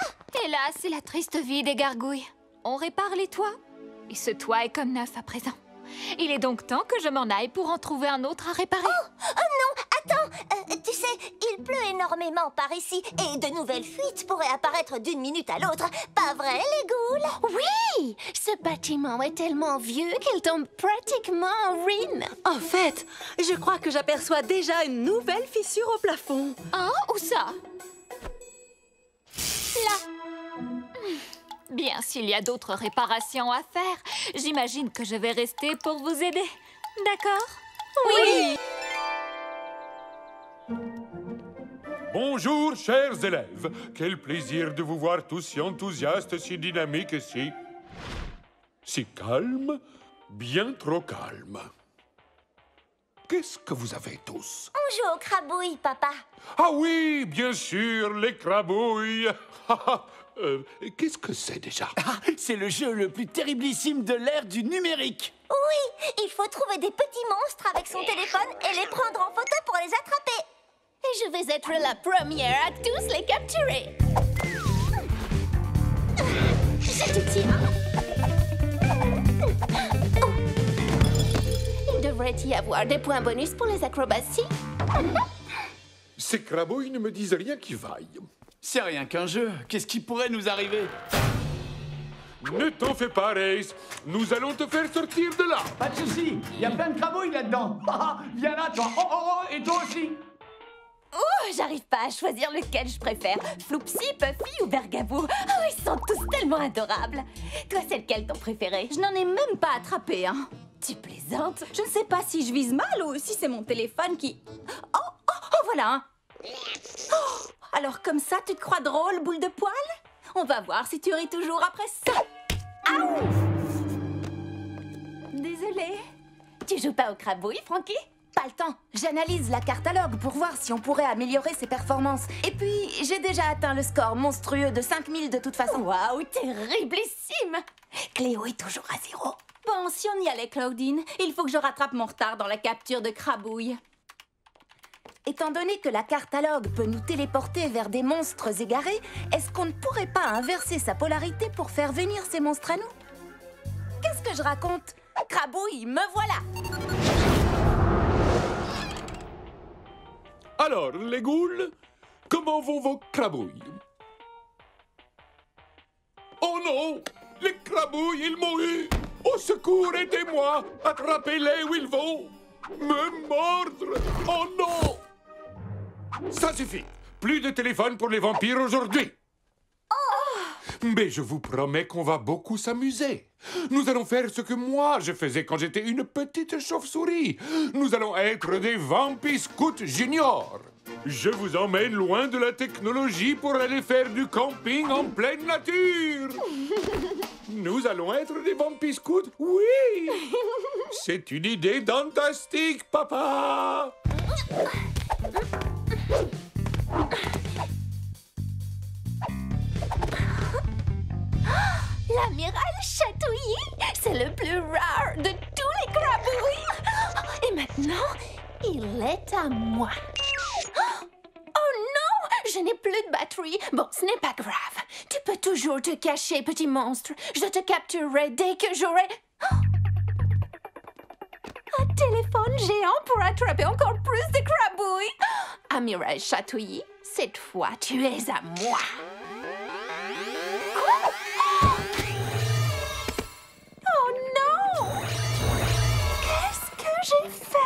Hélas, c'est la triste vie des gargouilles. On répare les toits, et ce toit est comme neuf à présent. Il est donc temps que je m'en aille pour en trouver un autre à réparer. Oh non, attends. Tu sais, il pleut énormément par ici et de nouvelles fuites pourraient apparaître d'une minute à l'autre. Pas vrai, les ghouls? Oui! Ce bâtiment est tellement vieux qu'il tombe pratiquement en ruine. En fait, je crois que j'aperçois déjà une nouvelle fissure au plafond. Hein? Où ça? Là. Bien, s'il y a d'autres réparations à faire, j'imagine que je vais rester pour vous aider. D'accord? Oui! Bonjour, chers élèves. Quel plaisir de vous voir tous si enthousiastes, si dynamiques et si calmes. Bien trop calmes. Qu'est-ce que vous avez tous? On joue aux crabouilles, papa. Ah oui, bien sûr, les crabouilles. Qu'est-ce que c'est déjà? C'est le jeu le plus terriblissime de l'ère du numérique. Oui, il faut trouver des petits monstres avec son téléphone et les prendre en photo pour les attraper. Et je vais être la première à tous les capturer. Je te tiens. Il devrait y avoir des points bonus pour les acrobaties. Ces crabouilles ne me disent rien qui vaille. C'est rien qu'un jeu. Qu'est-ce qui pourrait nous arriver? Ne t'en fais pas, Race. Nous allons te faire sortir de là. Pas de souci. Il y a plein de crabouilles là-dedans. Viens là, toi. Oh, et toi aussi. Oh, j'arrive pas à choisir lequel je préfère. Floopsy, Puffy ou Bergabou. Oh, ils sont tous tellement adorables. Toi, c'est lequel ton préféré? Je n'en ai même pas attrapé, hein. Tu plaisantes? Je ne sais pas si je vise mal ou si c'est mon téléphone qui... Oh, voilà, hein. Oh, alors comme ça, tu te crois drôle, boule de poil? On va voir si tu ris toujours après ça. Aouh! Désolée. Tu joues pas au crabouille, Frankie? Pas le temps. J'analyse la catalogue pour voir si on pourrait améliorer ses performances. Et puis, j'ai déjà atteint le score monstrueux de 5000 de toute façon. Waouh, terriblissime! Cléo est toujours à 0. Bon, si on y allait, Claudine, il faut que je rattrape mon retard dans la capture de crabouille. étant donné que la cartalogue peut nous téléporter vers des monstres égarés, est-ce qu'on ne pourrait pas inverser sa polarité pour faire venir ces monstres à nous? Qu'est-ce que je raconte? Crabouille, me voilà! Alors, les ghouls, comment vont vos crabouilles? Oh non! Les crabouilles, ils m'ont eu! Au secours, aidez-moi! Attrapez-les où ils vont! Me mordre! Oh non! Ça suffit! Plus de téléphone pour les vampires aujourd'hui! Mais je vous promets qu'on va beaucoup s'amuser. Nous allons faire ce que moi je faisais quand j'étais une petite chauve-souris. Nous allons être des Vampiscouts juniors. Je vous emmène loin de la technologie pour aller faire du camping en pleine nature. Nous allons être des Vampiscouts, oui. C'est une idée fantastique, papa. L'amiral Chatouillis, c'est le plus rare de tous les crabouilles. Et maintenant, il est à moi. Oh non, je n'ai plus de batterie. Bon, ce n'est pas grave. Tu peux toujours te cacher, petit monstre. Je te capturerai dès que j'aurai... un téléphone géant pour attraper encore plus de crabouilles. Amiral Chatouillis, cette fois, tu es à moi. J'ai fait.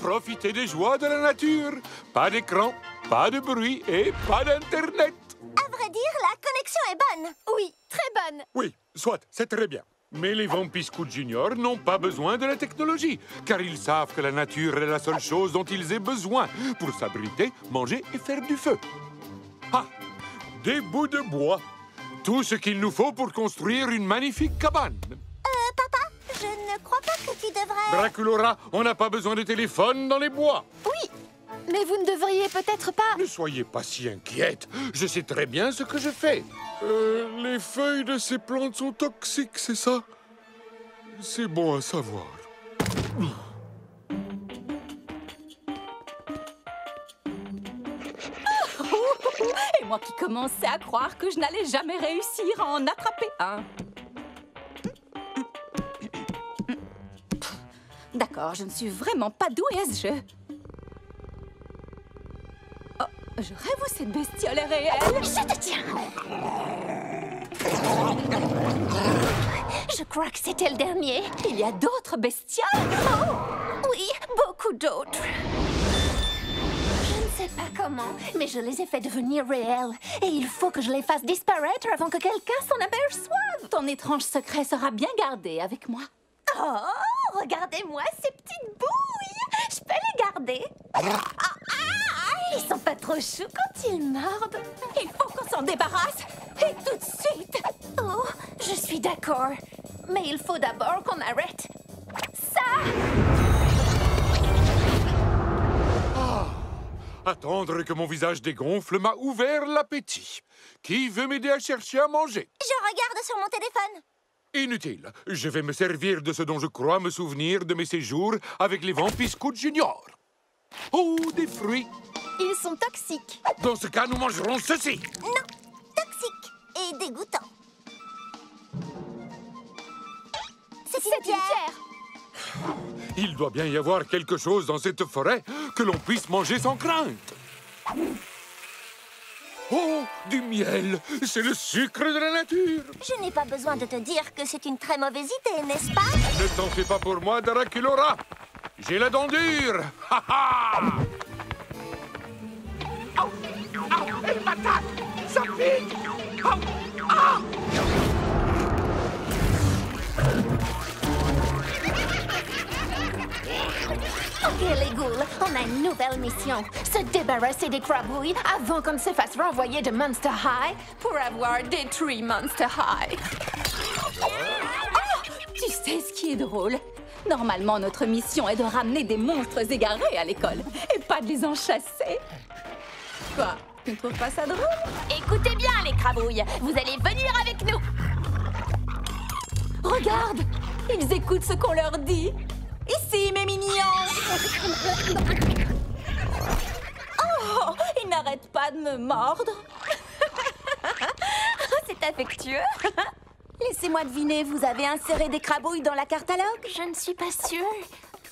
Profitez des joies de la nature. Pas d'écran, pas de bruit et pas d'Internet. À vrai dire, la connexion est bonne. Oui, très bonne. Oui, soit, c'est très bien. Mais les Vampiscouts juniors n'ont pas besoin de la technologie, car ils savent que la nature est la seule chose dont ils aient besoin pour s'abriter, manger et faire du feu. Ah, des bouts de bois. Tout ce qu'il nous faut pour construire une magnifique cabane. Papa, je ne crois pas que tu devrais... Draculaura, on n'a pas besoin de téléphone dans les bois. Oui, mais vous ne devriez peut-être pas... Ne soyez pas si inquiète. Je sais très bien ce que je fais. Les feuilles de ces plantes sont toxiques, c'est ça? C'est bon à savoir. Et moi qui commençais à croire que je n'allais jamais réussir à en attraper un. D'accord, je ne suis vraiment pas douée à ce jeu. Oh, je rêve où cette bestiole est réelle. Je te tiens. Je crois que c'était le dernier. Il y a d'autres bestioles? Oh, oui, beaucoup d'autres. Je ne sais pas comment, mais je les ai fait devenir réels. Et il faut que je les fasse disparaître avant que quelqu'un s'en aperçoive. Ton étrange secret sera bien gardé avec moi. Oh, regardez-moi ces petites bouilles. Je peux les garder. Ils sont pas trop choux quand ils mordent. Il faut qu'on s'en débarrasse. Et tout de suite. Oh, je suis d'accord. Mais il faut d'abord qu'on arrête ça. Attendre que mon visage dégonfle m'a ouvert l'appétit. Qui veut m'aider à chercher à manger? Je regarde sur mon téléphone. Inutile. Je vais me servir de ce dont je crois me souvenir de mes séjours avec les Vampiscouts juniors. Oh, des fruits. Ils sont toxiques. Dans ce cas, nous mangerons ceci. Non, toxique et dégoûtant. C'est une pierre. Il doit bien y avoir quelque chose dans cette forêt que l'on puisse manger sans crainte. Oh, du miel! C'est le sucre de la nature! Je n'ai pas besoin de te dire que c'est une très mauvaise idée, n'est-ce pas? Ne t'en fais pas pour moi, Draculaura! J'ai la dent dure! Ha ha! Oh, oh, elle m'attaque! Ça pique! Oh, ah! Ok, les ghouls, on a une nouvelle mission. Se débarrasser des crabouilles avant qu'on se fasse renvoyer de Monster High pour avoir détruit Monster High. Oh, tu sais ce qui est drôle? Normalement, notre mission est de ramener des monstres égarés à l'école et pas de les en chasser. Quoi? Tu ne trouves pas ça drôle? Écoutez bien, les crabouilles. Vous allez venir avec nous. Regarde! Ils écoutent ce qu'on leur dit. Ici, mes mignons! Oh, ils n'arrêtent pas de me mordre. C'est affectueux. Laissez-moi deviner, vous avez inséré des crabouilles dans la catalogue? Je ne suis pas sûre.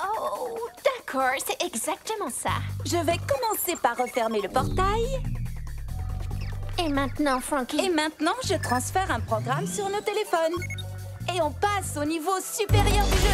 Oh, d'accord, c'est exactement ça. Je vais commencer par refermer le portail. Et maintenant, Frankie? Et maintenant, je transfère un programme sur nos téléphones. Et on passe au niveau supérieur du jeu.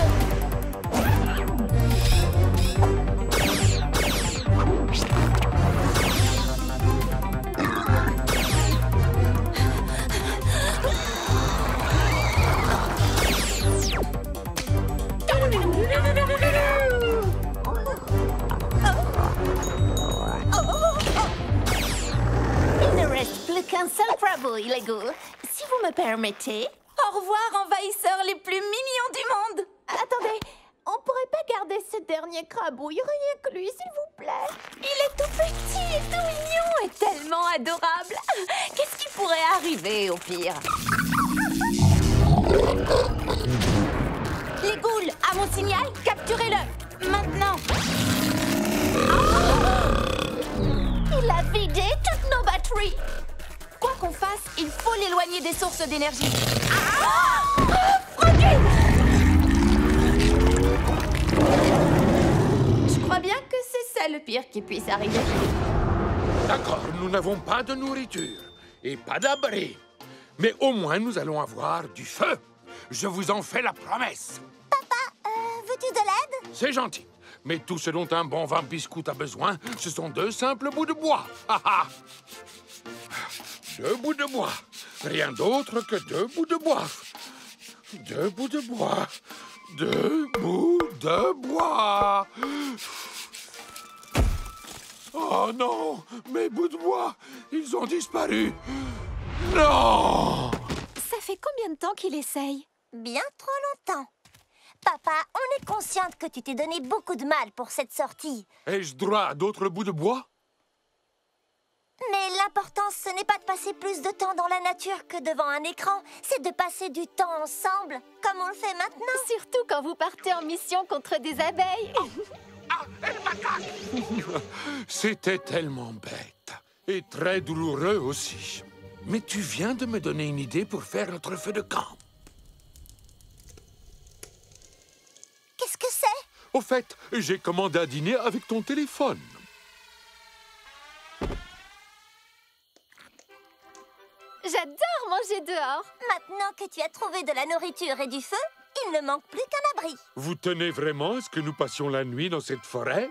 Il ne reste plus qu'un seul crabouille, les ghouls. Si vous me permettez... Au revoir, envahisseurs les plus mignons du monde. Attendez, on pourrait pas garder ce dernier crabouille, rien que lui, s'il vous plaît? Il est tout petit et tout mignon et tellement adorable. Qu'est-ce qui pourrait arriver au pire? Les ghouls, à mon signal, capturez-le. Maintenant. Il a vidé toutes nos batteries. Quoi qu'on fasse, il faut l'éloigner des sources d'énergie. Je crois bien que c'est ça le pire qui puisse arriver. D'accord, nous n'avons pas de nourriture et pas d'abri. Mais au moins, nous allons avoir du feu. Je vous en fais la promesse. Papa, veux-tu de l'aide? C'est gentil. Mais tout ce dont un bon vampire-scout a besoin, ce sont 2 simples bouts de bois. Ah, ah. 2 bouts de bois. Rien d'autre que 2 bouts de bois. 2 bouts de bois. 2 bouts de bois. Oh non, mes bouts de bois, ils ont disparu. Non! Ça fait combien de temps qu'il essaye? Bien trop longtemps. Papa, on est consciente que tu t'es donné beaucoup de mal pour cette sortie. Ai-je droit à d'autres bouts de bois? Mais l'important, ce n'est pas de passer plus de temps dans la nature que devant un écran. C'est de passer du temps ensemble, comme on le fait maintenant. Surtout quand vous partez en mission contre des abeilles. Ah, elle m'attaque! C'était tellement bête. Et très douloureux aussi. Mais tu viens de me donner une idée pour faire notre feu de camp. Qu'est-ce que c'est? Au fait, j'ai commandé à dîner avec ton téléphone. J'adore manger dehors. Maintenant que tu as trouvé de la nourriture et du feu, il ne manque plus qu'un abri. Vous tenez vraiment à ce que nous passions la nuit dans cette forêt?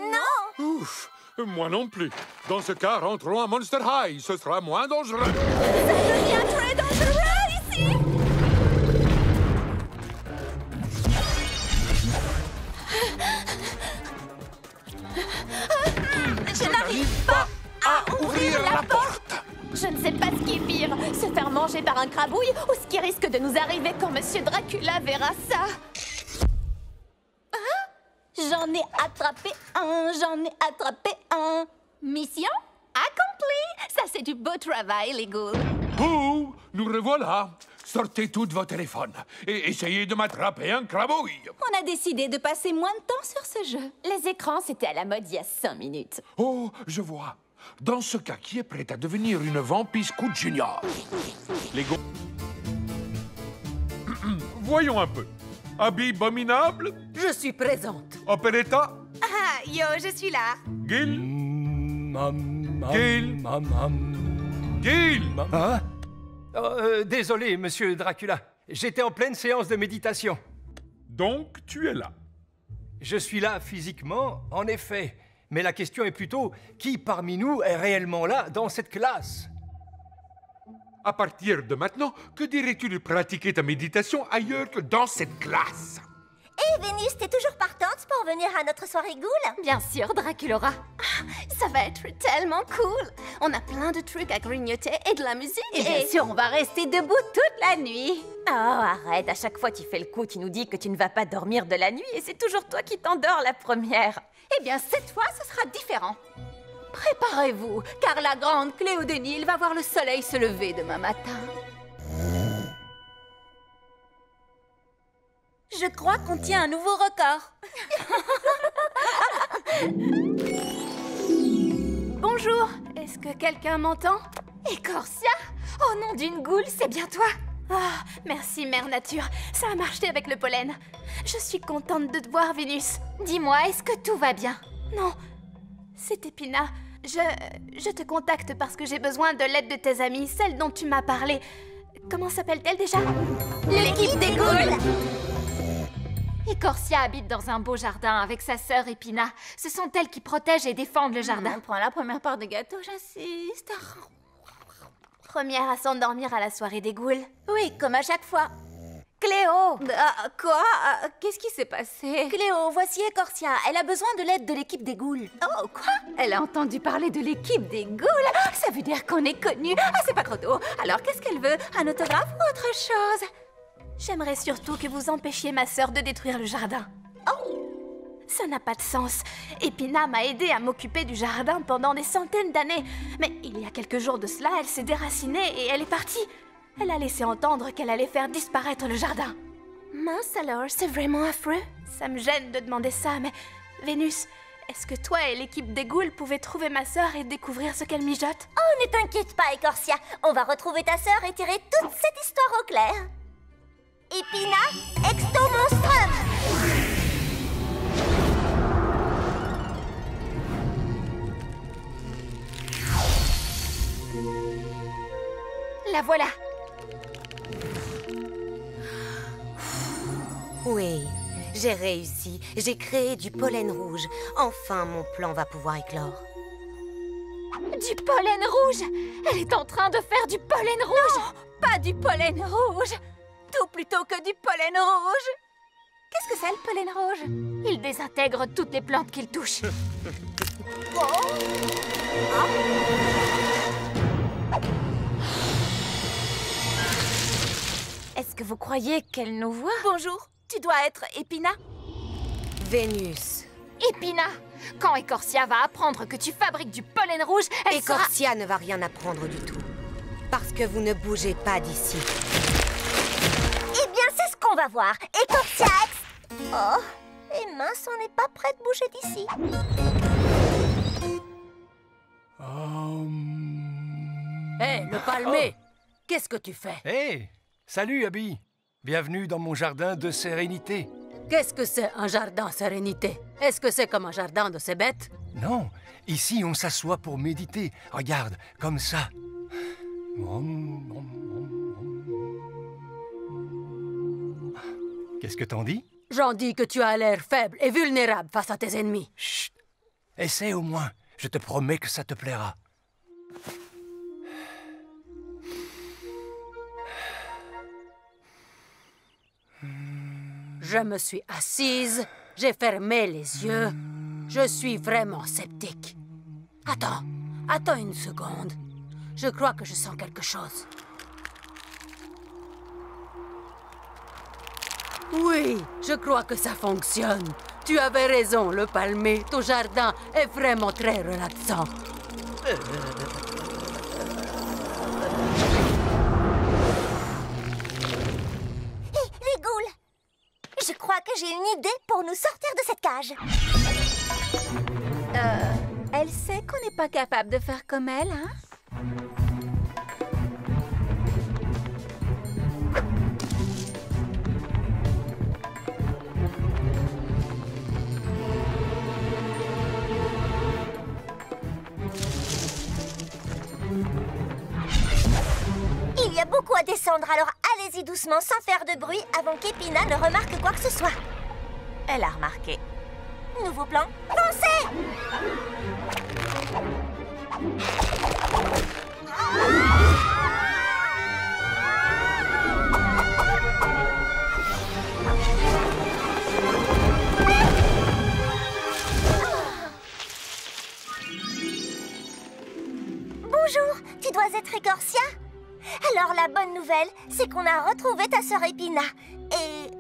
Non. Ouf, moi non plus. Dans ce cas, rentrons à Monster High. Ce sera moins dangereux. Ça devient très dangereux ici. Je n'arrive pas à ouvrir la porte. Je ne sais pas ce qui est pire, se faire manger par un crabouille ou ce qui risque de nous arriver quand Monsieur Dracula verra ça. J'en ai attrapé un. Mission Accompli! Ça, c'est du beau travail, les ghouls. Oh, nous revoilà. Sortez tous vos téléphones et essayez de m'attraper un crabouille. On a décidé de passer moins de temps sur ce jeu. Les écrans, c'était à la mode il y a 5 minutes. Oh, je vois. Dans ce cas, qui est prêt à devenir une vampire scout junior? Les gars. Voyons un peu. Habit abominable? Je suis présente. Operetta? Ah, yo, je suis là. Gil? Gil? Gil? Hein? Désolé, monsieur Dracula. J'étais en pleine séance de méditation. Donc, tu es là? Je suis là physiquement, en effet. Mais la question est plutôt, qui parmi nous est réellement là, dans cette classe? À partir de maintenant, que dirais-tu de pratiquer ta méditation ailleurs que dans cette classe? Et Vénus, t'es toujours partante pour venir à notre soirée ghoul? Bien sûr, Draculora. Ça va être tellement cool. On a plein de trucs à grignoter et de la musique. Et bien sûr, on va rester debout toute la nuit. Oh, arrête, à chaque fois tu fais le coup, tu nous dis que tu ne vas pas dormir de la nuit et c'est toujours toi qui t'endors la première. Eh bien, cette fois, ce sera différent. Préparez-vous, car la grande Cléo de Nil va voir le soleil se lever demain matin. je crois qu'on tient un nouveau record. Bonjour, est-ce que quelqu'un m'entend? Écorcia? Oh nom d'une goule, c'est bien toi? Ah, merci Mère Nature, ça a marché avec le pollen. Je suis contente de te voir, Vénus. Dis-moi, est-ce que tout va bien? Non, c'est Épina. Je te contacte parce que j'ai besoin de l'aide de tes amies, celle dont tu m'as parlé. Comment s'appelle-t-elle déjà? L'équipe des Ghouls! Écorcia habite dans un beau jardin avec sa sœur Épina. Ce sont elles qui protègent et défendent le jardin. Prends la première part de gâteau, j'insiste. Première à s'endormir à la soirée des Ghouls. Oui, comme à chaque fois. Cléo! Quoi? Qu'est-ce qui s'est passé? Cléo, voici Écorcia. Elle a besoin de l'aide de l'équipe des Ghouls. Oh, quoi? Elle a entendu parler de l'équipe des Ghouls? Ça veut dire qu'on est connus. Ah, c'est pas trop tôt. Alors, qu'est-ce qu'elle veut? Un autographe ou autre chose? J'aimerais surtout que vous empêchiez ma sœur de détruire le jardin. Oh! Ça n'a pas de sens. Épina m'a aidé à m'occuper du jardin pendant des centaines d'années. Mais il y a quelques jours de cela, elle s'est déracinée et elle est partie. Elle a laissé entendre qu'elle allait faire disparaître le jardin. Mince alors, c'est vraiment affreux. Ça me gêne de demander ça, mais... Vénus, est-ce que toi et l'équipe des Ghouls pouvaient trouver ma sœur et découvrir ce qu'elle mijote? Oh, ne t'inquiète pas, Écorcia. On va retrouver ta sœur et tirer toute cette histoire au clair. Épina, Exto Monstrum! La voilà. Oui, j'ai réussi. J'ai créé du pollen rouge. Enfin, mon plan va pouvoir éclore. Du pollen rouge? Elle est en train de faire du pollen rouge? Non, pas du pollen rouge. Tout plutôt que du pollen rouge. Qu'est-ce que c'est le pollen rouge? Il désintègre toutes les plantes qu'il touche. Est-ce que vous croyez qu'elle nous voit? Bonjour, tu dois être Épina? Vénus. Épina, quand Écorcia va apprendre que tu fabriques du pollen rouge, elle Écorcia ne va rien apprendre du tout. Parce que vous ne bougez pas d'ici. Eh bien, c'est ce qu'on va voir. Écorcia Oh, et mince, on n'est pas prêt de bouger d'ici. Hé, le palmé! Qu'est-ce que tu fais? Hé! Salut, Abby! Bienvenue dans mon jardin de sérénité. Qu'est-ce que c'est un jardin sérénité? Est-ce que c'est comme un jardin de ces bêtes? Non, ici on s'assoit pour méditer. Regarde, comme ça. Qu'est-ce que t'en dis? J'en dis que tu as l'air faible et vulnérable face à tes ennemis. Chut! Essaie au moins. Je te promets que ça te plaira. Je me suis assise, j'ai fermé les yeux. Je suis vraiment sceptique. Attends une seconde. Je crois que je sens quelque chose. Oui, je crois que ça fonctionne. Tu avais raison, le palmé. Ton jardin est vraiment très relaxant. Les Ghouls! Je crois que j'ai une idée pour nous sortir de cette cage. Elle sait qu'on n'est pas capable de faire comme elle, hein? Il y a beaucoup à descendre, alors allez-y doucement, sans faire de bruit, avant qu'Épina ne remarque quoi que ce soit. Elle a remarqué. Nouveau plan, foncez! Bonjour, tu dois être Écorcia? Alors la bonne nouvelle, c'est qu'on a retrouvé ta sœur Épina. Et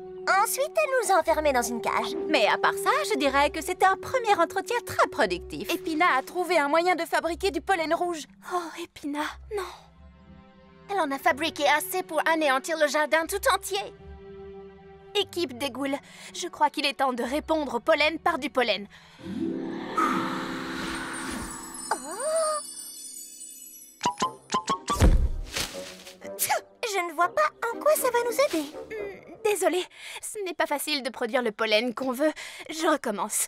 ensuite, elle nous a enfermés dans une cage. Mais à part ça, je dirais que c'était un premier entretien très productif. Épina a trouvé un moyen de fabriquer du pollen rouge. Oh, Épina, non. Elle en a fabriqué assez pour anéantir le jardin tout entier. Équipe des Ghouls, je crois qu'il est temps de répondre au pollen par du pollen. Je ne vois pas en quoi ça va nous aider. Désolée, ce n'est pas facile de produire le pollen qu'on veut. Je recommence.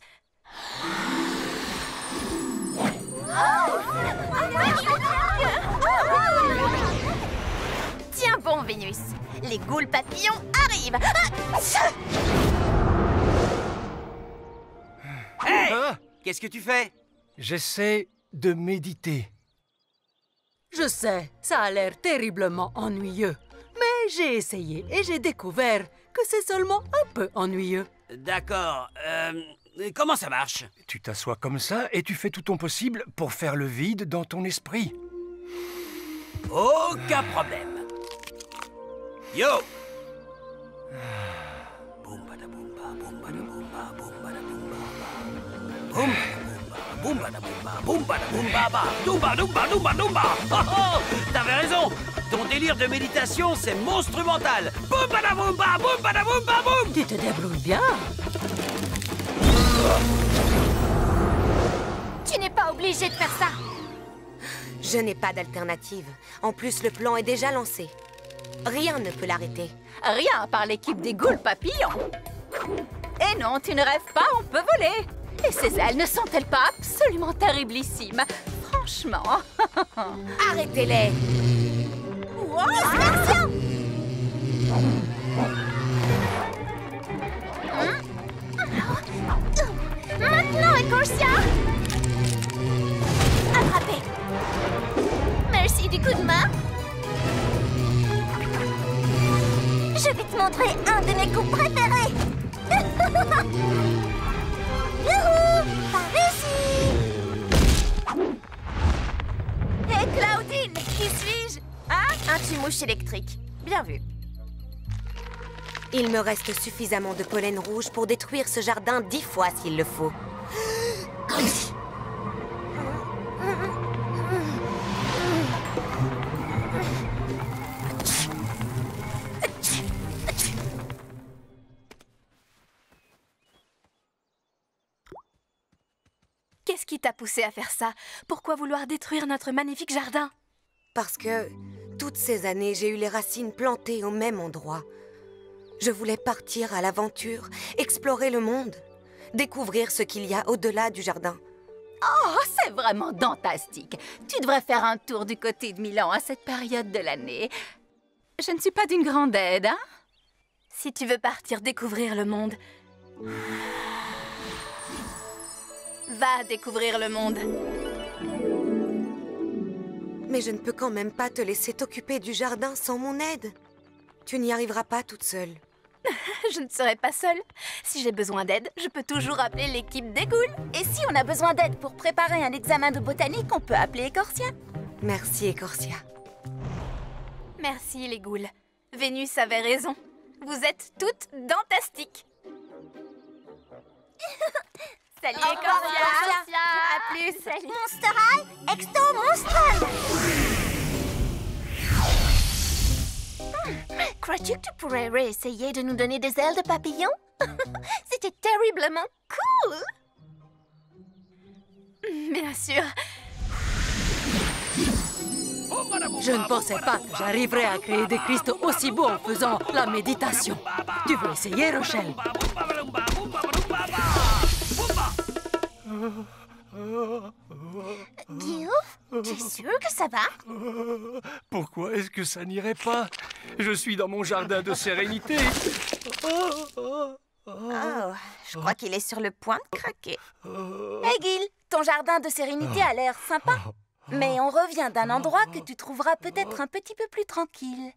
Tiens bon, Vénus. Les ghouls papillons arrivent. Hey! Qu'est-ce que tu fais? J'essaie de méditer. Je sais, ça a l'air terriblement ennuyeux. Mais j'ai essayé et j'ai découvert que c'est seulement un peu ennuyeux. D'accord. Comment ça marche? Tu t'assois comme ça et tu fais tout ton possible pour faire le vide dans ton esprit. Aucun problème. Yo! Boum badaboumba, boum badaboumba, boum badaboumba. Boum boum badaboumba, boum badaboumba, ba, doumba, doumba, doumba, doumba. Oh oh! T'avais raison! Ton délire de méditation, c'est monstrumental. Boum badaboumba, boum badaboumba, boum! Tu te débrouilles bien. Tu n'es pas obligé de faire ça. Je n'ai pas d'alternative. En plus, le plan est déjà lancé. Rien ne peut l'arrêter. Rien par l'équipe des Ghouls papillons. Et non, tu ne rêves pas, on peut voler. Et ces ailes ne sont-elles pas absolument terriblissimes? Franchement. Arrêtez-les! Dispersion! Maintenant, Écorcia! Attrapé. Merci du coup de main. Je vais te montrer un de mes coups préférés. Youhou! Par ici! Hé, Claudine, qui suis-je? Hein? Un tue-mouche électrique. Bien vu. Il me reste suffisamment de pollen rouge pour détruire ce jardin 10 fois s'il le faut. Qu'est-ce qui t'a poussé à faire ça? Pourquoi vouloir détruire notre magnifique jardin? Parce que toutes ces années, j'ai eu les racines plantées au même endroit. Je voulais partir à l'aventure, explorer le monde, découvrir ce qu'il y a au-delà du jardin. Oh, c'est vraiment fantastique. Tu devrais faire un tour du côté de Milan à cette période de l'année. Je ne suis pas d'une grande aide, hein? Si tu veux partir découvrir le monde, va découvrir le monde. Mais je ne peux quand même pas te laisser t'occuper du jardin sans mon aide. Tu n'y arriveras pas toute seule. Je ne serai pas seule. Si j'ai besoin d'aide, je peux toujours appeler l'équipe des Ghouls. Et si on a besoin d'aide pour préparer un examen de botanique, on peut appeler Écorcia. Merci, Écorcia. Merci, les Ghouls. Vénus avait raison. Vous êtes toutes fantastiques. Salut, Écorcia. À plus. Salut. Monster High, Exto Monstral. Crois-tu que tu pourrais réessayer de nous donner des ailes de papillon? C'était terriblement cool. Bien sûr. Je ne pensais pas que j'arriverais à créer des cristaux aussi beaux en faisant la méditation. Tu veux essayer, Rochelle? Guillaume, tu es sûr que ça va? Pourquoi est-ce que ça n'irait pas? Je suis dans mon jardin de sérénité. Oh, je crois qu'il est sur le point de craquer. Hey Gil, ton jardin de sérénité a l'air sympa. Mais on revient d'un endroit que tu trouveras peut-être un petit peu plus tranquille.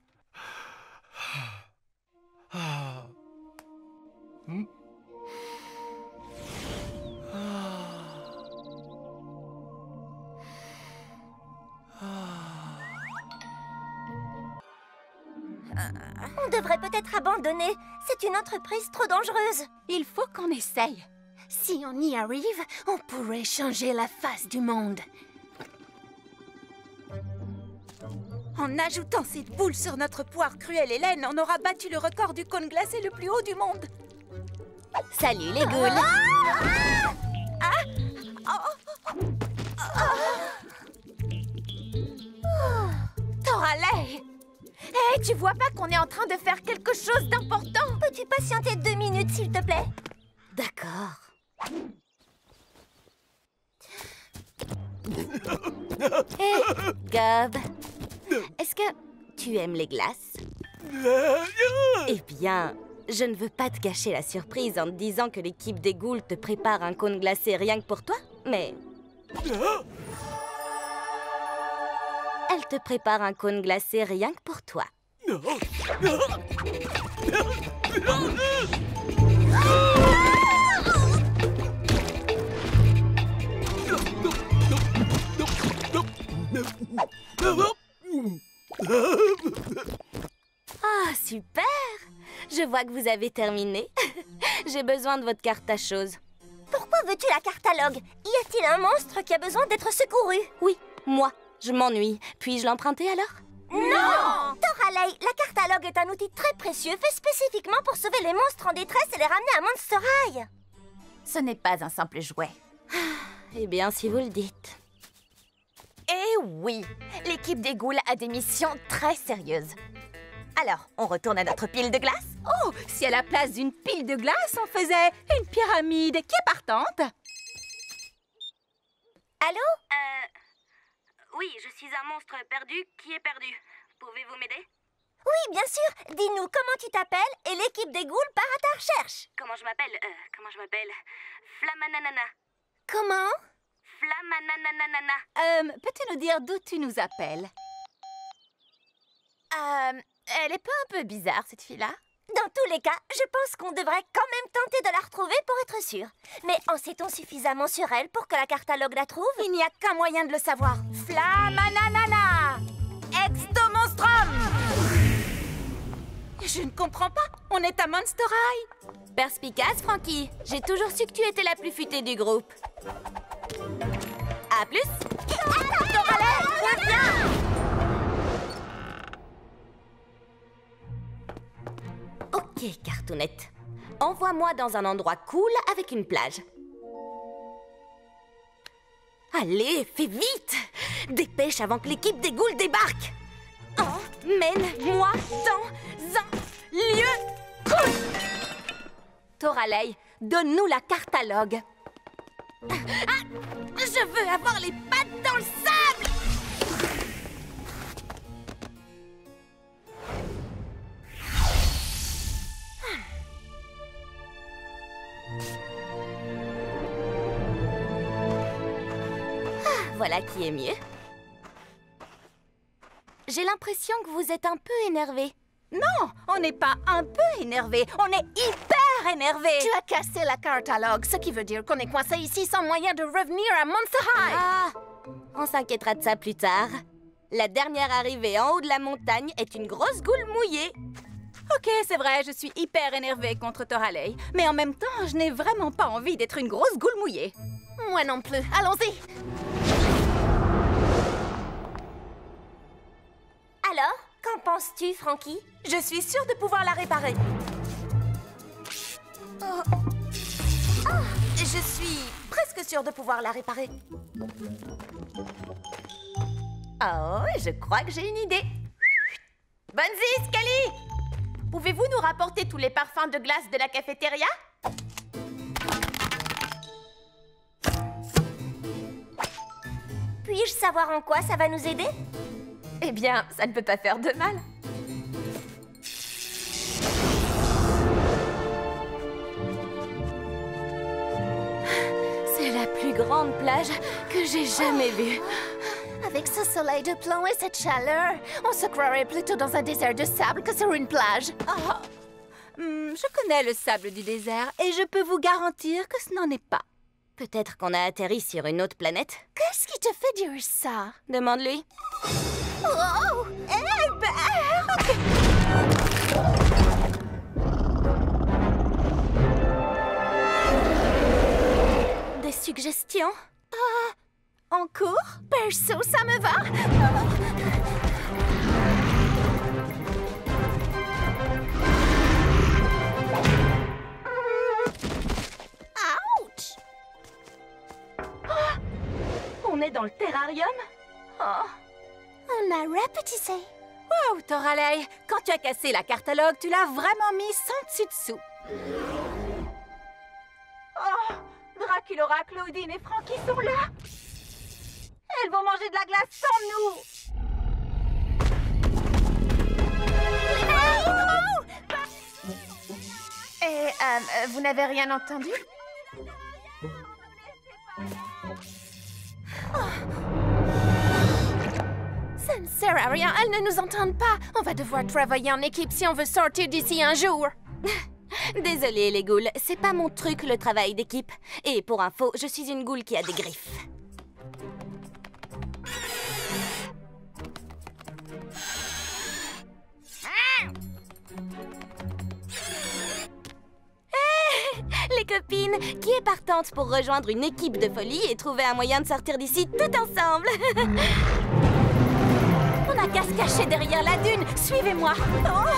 On devrait peut-être abandonner. C'est une entreprise trop dangereuse. Il faut qu'on essaye. Si on y arrive, on pourrait changer la face du monde. En ajoutant cette boule sur notre poire cruelle Hélène, on aura battu le record du cône glacé le plus haut du monde. Salut les ghouls. Toralei! Hé, tu vois pas qu'on est en train de faire quelque chose d'important? Peux-tu patienter 2 minutes, s'il te plaît? D'accord. Hé, Gob, est-ce que tu aimes les glaces? Eh bien, je ne veux pas te cacher la surprise en te disant que l'équipe des ghouls te prépare un cône glacé rien que pour toi, mais... Elle te prépare un cône glacé rien que pour toi. Ah, super! Je vois que vous avez terminé. J'ai besoin de votre carte à choses. Pourquoi veux-tu la cartalogue? Y a-t-il un monstre qui a besoin d'être secouru? Oui, moi. Je m'ennuie. Puis-je l'emprunter alors? Non! Toralei, la cartalogue est un outil très précieux fait spécifiquement pour sauver les monstres en détresse et les ramener à Monster High. Ce n'est pas un simple jouet. Eh bien, si vous le dites. Eh oui, l'équipe des ghouls a des missions très sérieuses. Alors, on retourne à notre pile de glace? Oh, si à la place d'une pile de glace, on faisait une pyramide, qui est partante? Allô? Oui, je suis un monstre perdu qui est perdu. Pouvez-vous m'aider? Oui, bien sûr. Dis-nous comment tu t'appelles et l'équipe des ghouls part à ta recherche. Comment je m'appelle? Flamananana. Comment? Flamananana. Peux-tu nous dire d'où tu nous appelles? Elle est pas un peu bizarre, cette fille-là? Dans tous les cas, je pense qu'on devrait quand même tenter de la retrouver pour être sûr. Mais en sait-on suffisamment sur elle pour que la cartalogue la trouve? Il n'y a qu'un moyen de le savoir. Flamananana! Extomonstrum! Je ne comprends pas. On est à Monster High. Perspicace, Frankie. J'ai toujours su que tu étais la plus futée du groupe. À plus! Toralei, reviens! Ok, Cartoonette. Envoie-moi dans un endroit cool avec une plage. Allez, fais vite! Dépêche avant que l'équipe des ghouls débarque! Emmène-moi dans un lieu cool! Toralei, donne-nous la cartalogue. Je veux avoir les pattes dans le sable! Voilà qui est mieux. J'ai l'impression que vous êtes un peu énervé. Non, on n'est pas un peu énervé, on est hyper énervé. Tu as cassé la cartalogue, ce qui veut dire qu'on est coincé ici sans moyen de revenir à Monster High. Ah, on s'inquiétera de ça plus tard. La dernière arrivée en haut de la montagne est une grosse goule mouillée. Ok, c'est vrai, je suis hyper énervée contre Toralei. Mais en même temps, je n'ai vraiment pas envie d'être une grosse goule mouillée. Moi non plus. Allons-y. Alors, qu'en penses-tu, Frankie? Je suis sûre de pouvoir la réparer. Je suis presque sûre de pouvoir la réparer. Oh, je crois que j'ai une idée. Bonzi, Scully! Pouvez-vous nous rapporter tous les parfums de glace de la cafétéria? Puis-je savoir en quoi ça va nous aider? Eh bien, ça ne peut pas faire de mal. C'est la plus grande plage que j'ai jamais vue. Avec ce soleil de plomb et cette chaleur, on se croirait plutôt dans un désert de sable que sur une plage. Je connais le sable du désert et je peux vous garantir que ce n'en est pas. Peut-être qu'on a atterri sur une autre planète. Qu'est-ce qui te fait dire ça? Demande-lui. Oh! Des suggestions? En cours? Perso, ça me va. On est dans le terrarium? Oh. On a rapetissé. Wow, Toralei, quand tu as cassé la cartalogue, tu l'as vraiment mis sans dessus-dessous. Oh, Draculaura, Claudine et Frankie sont là. Elles vont manger de la glace sans nous. Et vous n'avez rien entendu? Ça ne sert à rien, elles ne nous entendent pas. On va devoir travailler en équipe si on veut sortir d'ici un jour. Désolée, les ghouls, c'est pas mon truc le travail d'équipe. Et pour info, je suis une ghoul qui a des griffes. Les copines, qui est partante pour rejoindre une équipe de folie et trouver un moyen de sortir d'ici tout ensemble? On n'a qu'à se cacher derrière la dune. Suivez-moi. Oh!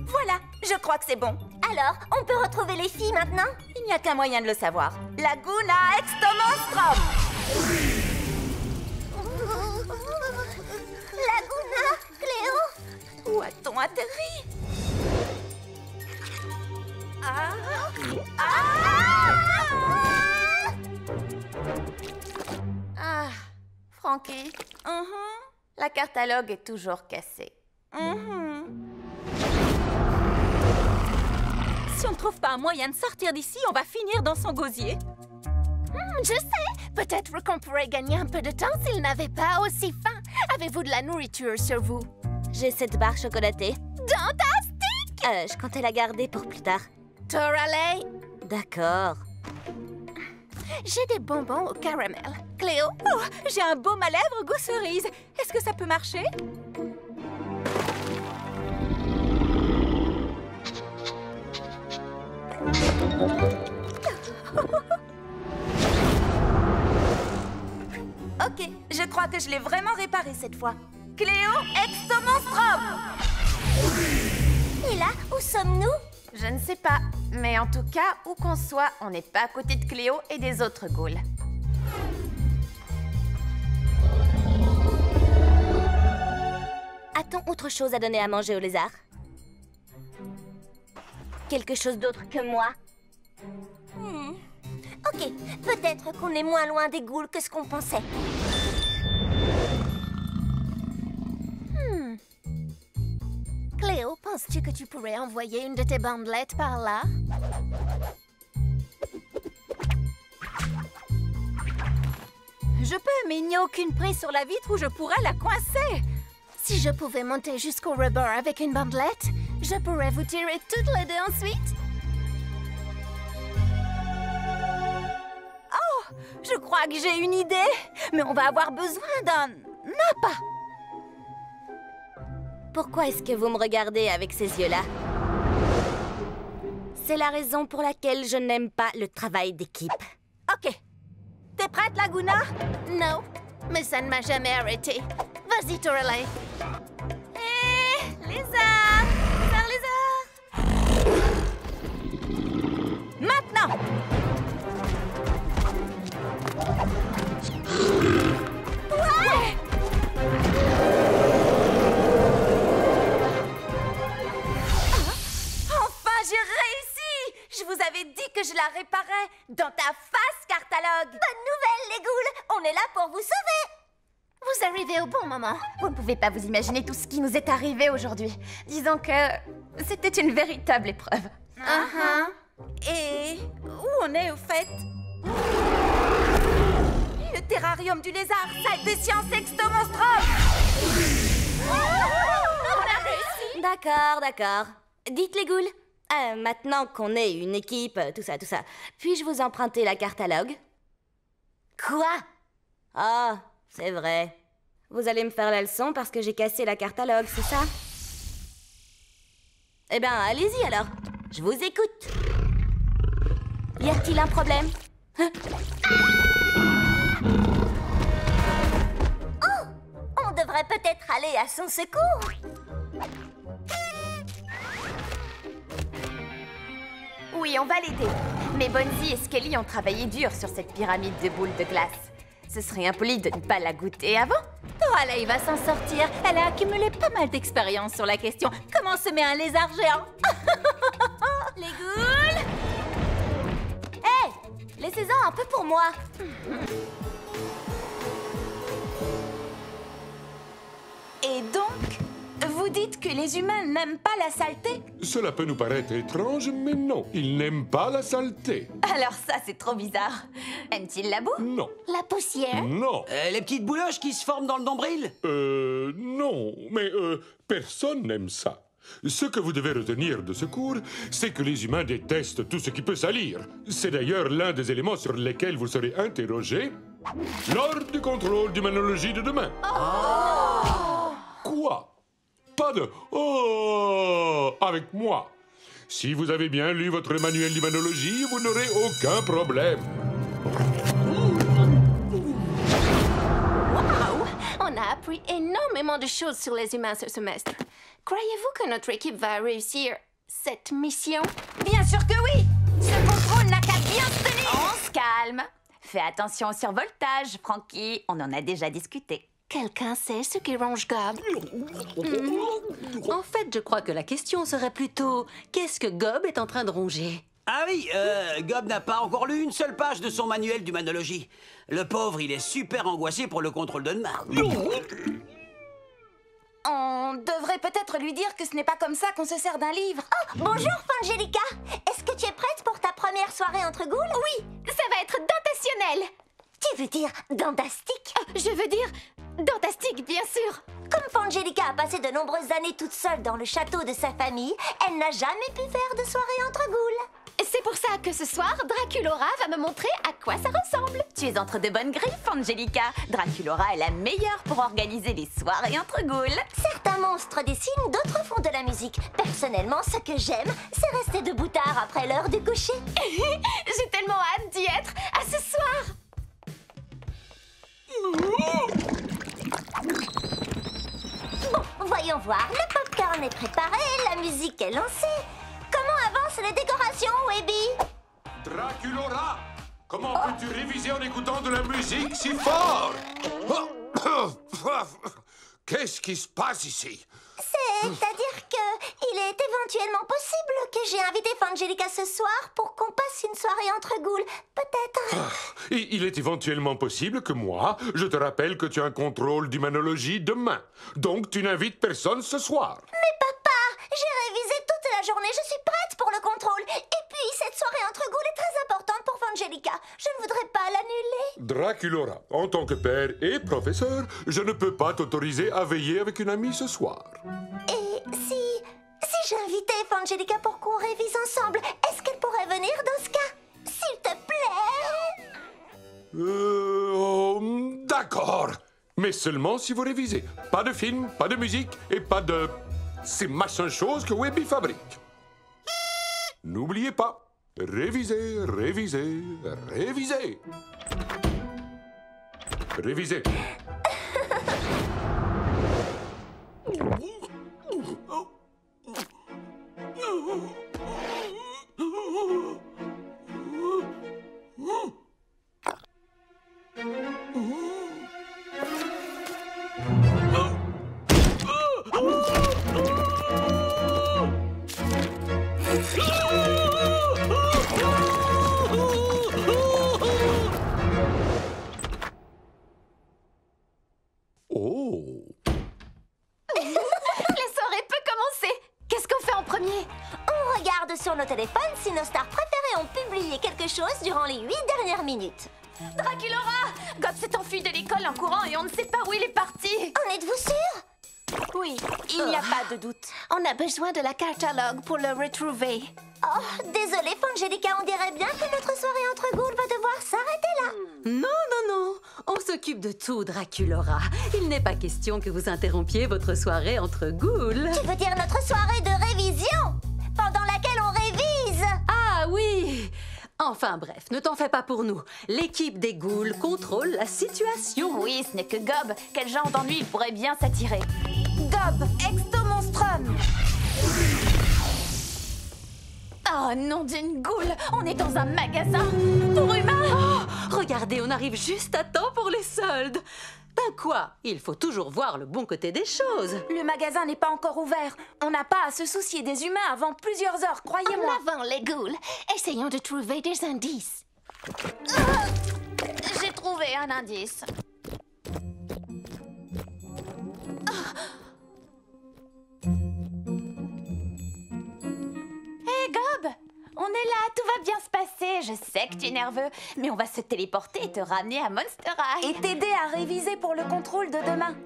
Voilà, je crois que c'est bon. Alors, on peut retrouver les filles maintenant? Il n'y a qu'un moyen de le savoir. Laguna Extomonstrum! Laguna, Cléo? Où a-t-on atterri? Ah, Frankie. La cartalogue est toujours cassée. Si on ne trouve pas un moyen de sortir d'ici, on va finir dans son gosier. Je sais. Peut-être qu'on pourrait gagner un peu de temps s'il n'avait pas aussi faim. Avez-vous de la nourriture sur vous? J'ai cette barre chocolatée. Fantastique! Je comptais la garder pour plus tard. Toralei? D'accord. J'ai des bonbons au caramel. Cléo? Oh, j'ai un baume à lèvres goût cerise. Est-ce que ça peut marcher? Ok, je crois que je l'ai vraiment réparé cette fois. Cléo Extomonstrum! Et là, où sommes-nous? Je ne sais pas, mais en tout cas, où qu'on soit, on n'est pas à côté de Cléo et des autres ghouls. A-t-on autre chose à donner à manger aux lézards? Quelque chose d'autre que moi? Ok, peut-être qu'on est moins loin des ghouls que ce qu'on pensait. Cléo, penses-tu que tu pourrais envoyer une de tes bandelettes par là? Je peux, mais il n'y a aucune prise sur la vitre où je pourrais la coincer. Si je pouvais monter jusqu'au rebord avec une bandelette, je pourrais vous tirer toutes les deux ensuite. Oh, je crois que j'ai une idée. Mais on va avoir besoin d'un appât. Pourquoi est-ce que vous me regardez avec ces yeux-là? C'est la raison pour laquelle je n'aime pas le travail d'équipe. Ok. T'es prête, Laguna? Non, mais ça ne m'a jamais arrêté. Vas-y, Toralei. Hé, lézard! Lézard! Maintenant! Ouais! Enfin, j'ai réussi! Je vous avais dit que je la réparais dans ta face, cartalogue! Bonne nouvelle, les ghouls! On est là pour vous sauver! Vous arrivez au bon moment. Vous ne pouvez pas vous imaginer tout ce qui nous est arrivé aujourd'hui. Disons que c'était une véritable épreuve. Et où on est, au fait? Le terrarium du lézard, salle des sciences Extomonstrum! On a réussi! D'accord, d'accord. Dites les ghouls, maintenant qu'on est une équipe, tout ça, puis-je vous emprunter la cartalogue? Quoi? Ah, c'est vrai. Vous allez me faire la leçon parce que j'ai cassé la cartalogue, c'est ça? Eh bien, allez-y alors. Je vous écoute. Y a-t-il un problème? Oh! On devrait peut-être aller à son secours. Oui, on va l'aider. Mais Bonzi et Skelly ont travaillé dur sur cette pyramide de boules de glace. Ce serait impoli de ne pas la goûter avant. Riley va s'en sortir. Elle a accumulé pas mal d'expérience sur la question. Comment se met un lézard géant? Les ghouls! Hé! Laissez-en un peu pour moi. Et donc, vous dites que les humains n'aiment pas la saleté? Cela peut nous paraître étrange, mais non. Ils n'aiment pas la saleté. Alors ça, c'est trop bizarre. Aiment-ils la boue? Non. La poussière? Non. Les petites bouloches qui se forment dans le nombril? Non. Mais personne n'aime ça. Ce que vous devez retenir de ce cours, c'est que les humains détestent tout ce qui peut salir. C'est d'ailleurs l'un des éléments sur lesquels vous serez interrogé lors du contrôle d'humanologie de demain. Quoi? Pas de « Oh » avec moi. Si vous avez bien lu votre manuel d'humanologie, vous n'aurez aucun problème. Wow! On a appris énormément de choses sur les humains ce semestre. Croyez-vous que notre équipe va réussir cette mission? Bien sûr que oui! Ce contrôle n'a qu'à bien se tenir! On se calme. Fais attention au survoltage, Frankie. On en a déjà discuté. Quelqu'un sait ce qui ronge Gob? En fait, je crois que la question serait plutôt « Qu'est-ce que Gob est en train de ronger ?» Ah oui, Gob n'a pas encore lu une seule page de son manuel d'humanologie. Le pauvre, il est super angoissé pour le contrôle de demain. On devrait peut-être lui dire que ce n'est pas comme ça qu'on se sert d'un livre. Oh, bonjour, Fangelica. Est-ce que tu es prête pour ta première soirée entre ghouls? Oui, ça va être dentationnel. Tu veux dire dandastique? Je veux dire dentastique, bien sûr. Comme Fangelica a passé de nombreuses années toute seule dans le château de sa famille, elle n'a jamais pu faire de soirée entre ghouls. C'est pour ça que ce soir, Draculora va me montrer à quoi ça ressemble. Tu es entre de bonnes griffes, Angelica. Draculora est la meilleure pour organiser les soirées entre ghouls. Certains monstres dessinent, d'autres font de la musique. Personnellement, ce que j'aime, c'est rester debout tard après l'heure du coucher. J'ai tellement hâte d'y être. À ce soir. Bon, voyons voir. Le popcorn est préparé, la musique est lancée. Comment avancent les décorations, Webby? Draculora, comment peux-tu réviser en écoutant de la musique si fort? Qu'est-ce qui se passe ici? C'est-à-dire que il est éventuellement possible que j'ai invité Fangelica ce soir pour qu'on passe une soirée entre ghouls. Peut-être. Il est éventuellement possible que moi, je te rappelle que tu as un contrôle d'humanologie demain. Donc tu n'invites personne ce soir. Mais papa, j'ai révisé toute la journée, je suis prête pour le contrôle. Et puis, cette soirée entre ghouls est très importante pour Fangelica. Je ne voudrais pas l'annuler. Draculora, en tant que père et professeur, je ne peux pas t'autoriser à veiller avec une amie ce soir. Et si j'invitais Fangelica pour qu'on révise ensemble, est-ce qu'elle pourrait venir dans ce cas? S'il te plaît. D'accord. Mais seulement si vous révisez. Pas de film, pas de musique et pas de... ces machins choses que Webby fabrique. N'oubliez pas, révisez, révisez, révisez. Révisez. Sur nos téléphones si nos stars préférées ont publié quelque chose durant les 8 dernières minutes. Draculora! Gob s'est enfui de l'école en courant et on ne sait pas où il est parti. En êtes-vous sûr? Oui, il n'y a pas de doute. On a besoin de la catalogue pour le retrouver. Oh, désolée, Fangelica, on dirait bien que notre soirée entre ghouls va devoir s'arrêter là. Non, non, non. On s'occupe de tout, Draculora. Il n'est pas question que vous interrompiez votre soirée entre ghouls. Tu veux dire notre soirée de révision? Pendant laquelle on révise. Ah oui. Enfin bref, ne t'en fais pas pour nous. L'équipe des ghouls contrôle la situation. Oui, ce n'est que Gob. Quel genre d'ennui il pourrait bien s'attirer? Gob, Exto Monstrum. Oh, nom d'une goule! On est dans un magasin pour humains! Oh, regardez, on arrive juste à temps pour les soldes. Ben quoi? Il faut toujours voir le bon côté des choses. Le magasin n'est pas encore ouvert. On n'a pas à se soucier des humains avant plusieurs heures, croyez-moi. En avant, les ghouls! Essayons de trouver des indices. J'ai trouvé un indice. Hé, Gob! On est là, tout va bien se passer. Je sais que tu es nerveux, mais on va se téléporter et te ramener à Monster High. Et t'aider à réviser pour le contrôle de demain.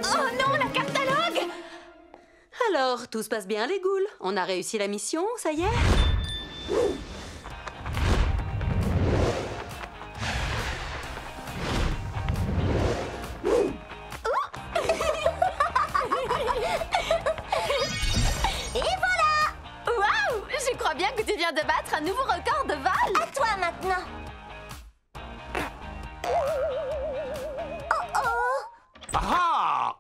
Oh non, la catalogue! Alors, tout se passe bien, les ghouls? On a réussi la mission, ça y est? Je crois bien que tu viens de battre un nouveau record de vol. À toi maintenant. Oh oh. Ah!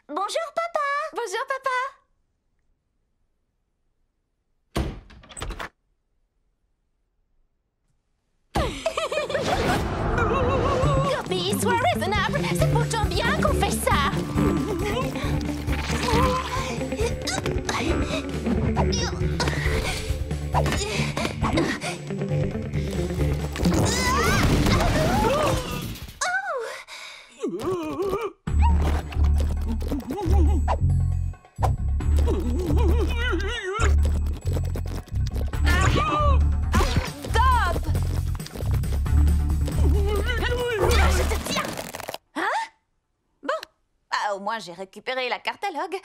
Bonjour papa. Bonjour papa. Youpi, sois raisonnable. C'est pourtant bien qu'on fait ça. Au moins, j'ai récupéré la catalogue.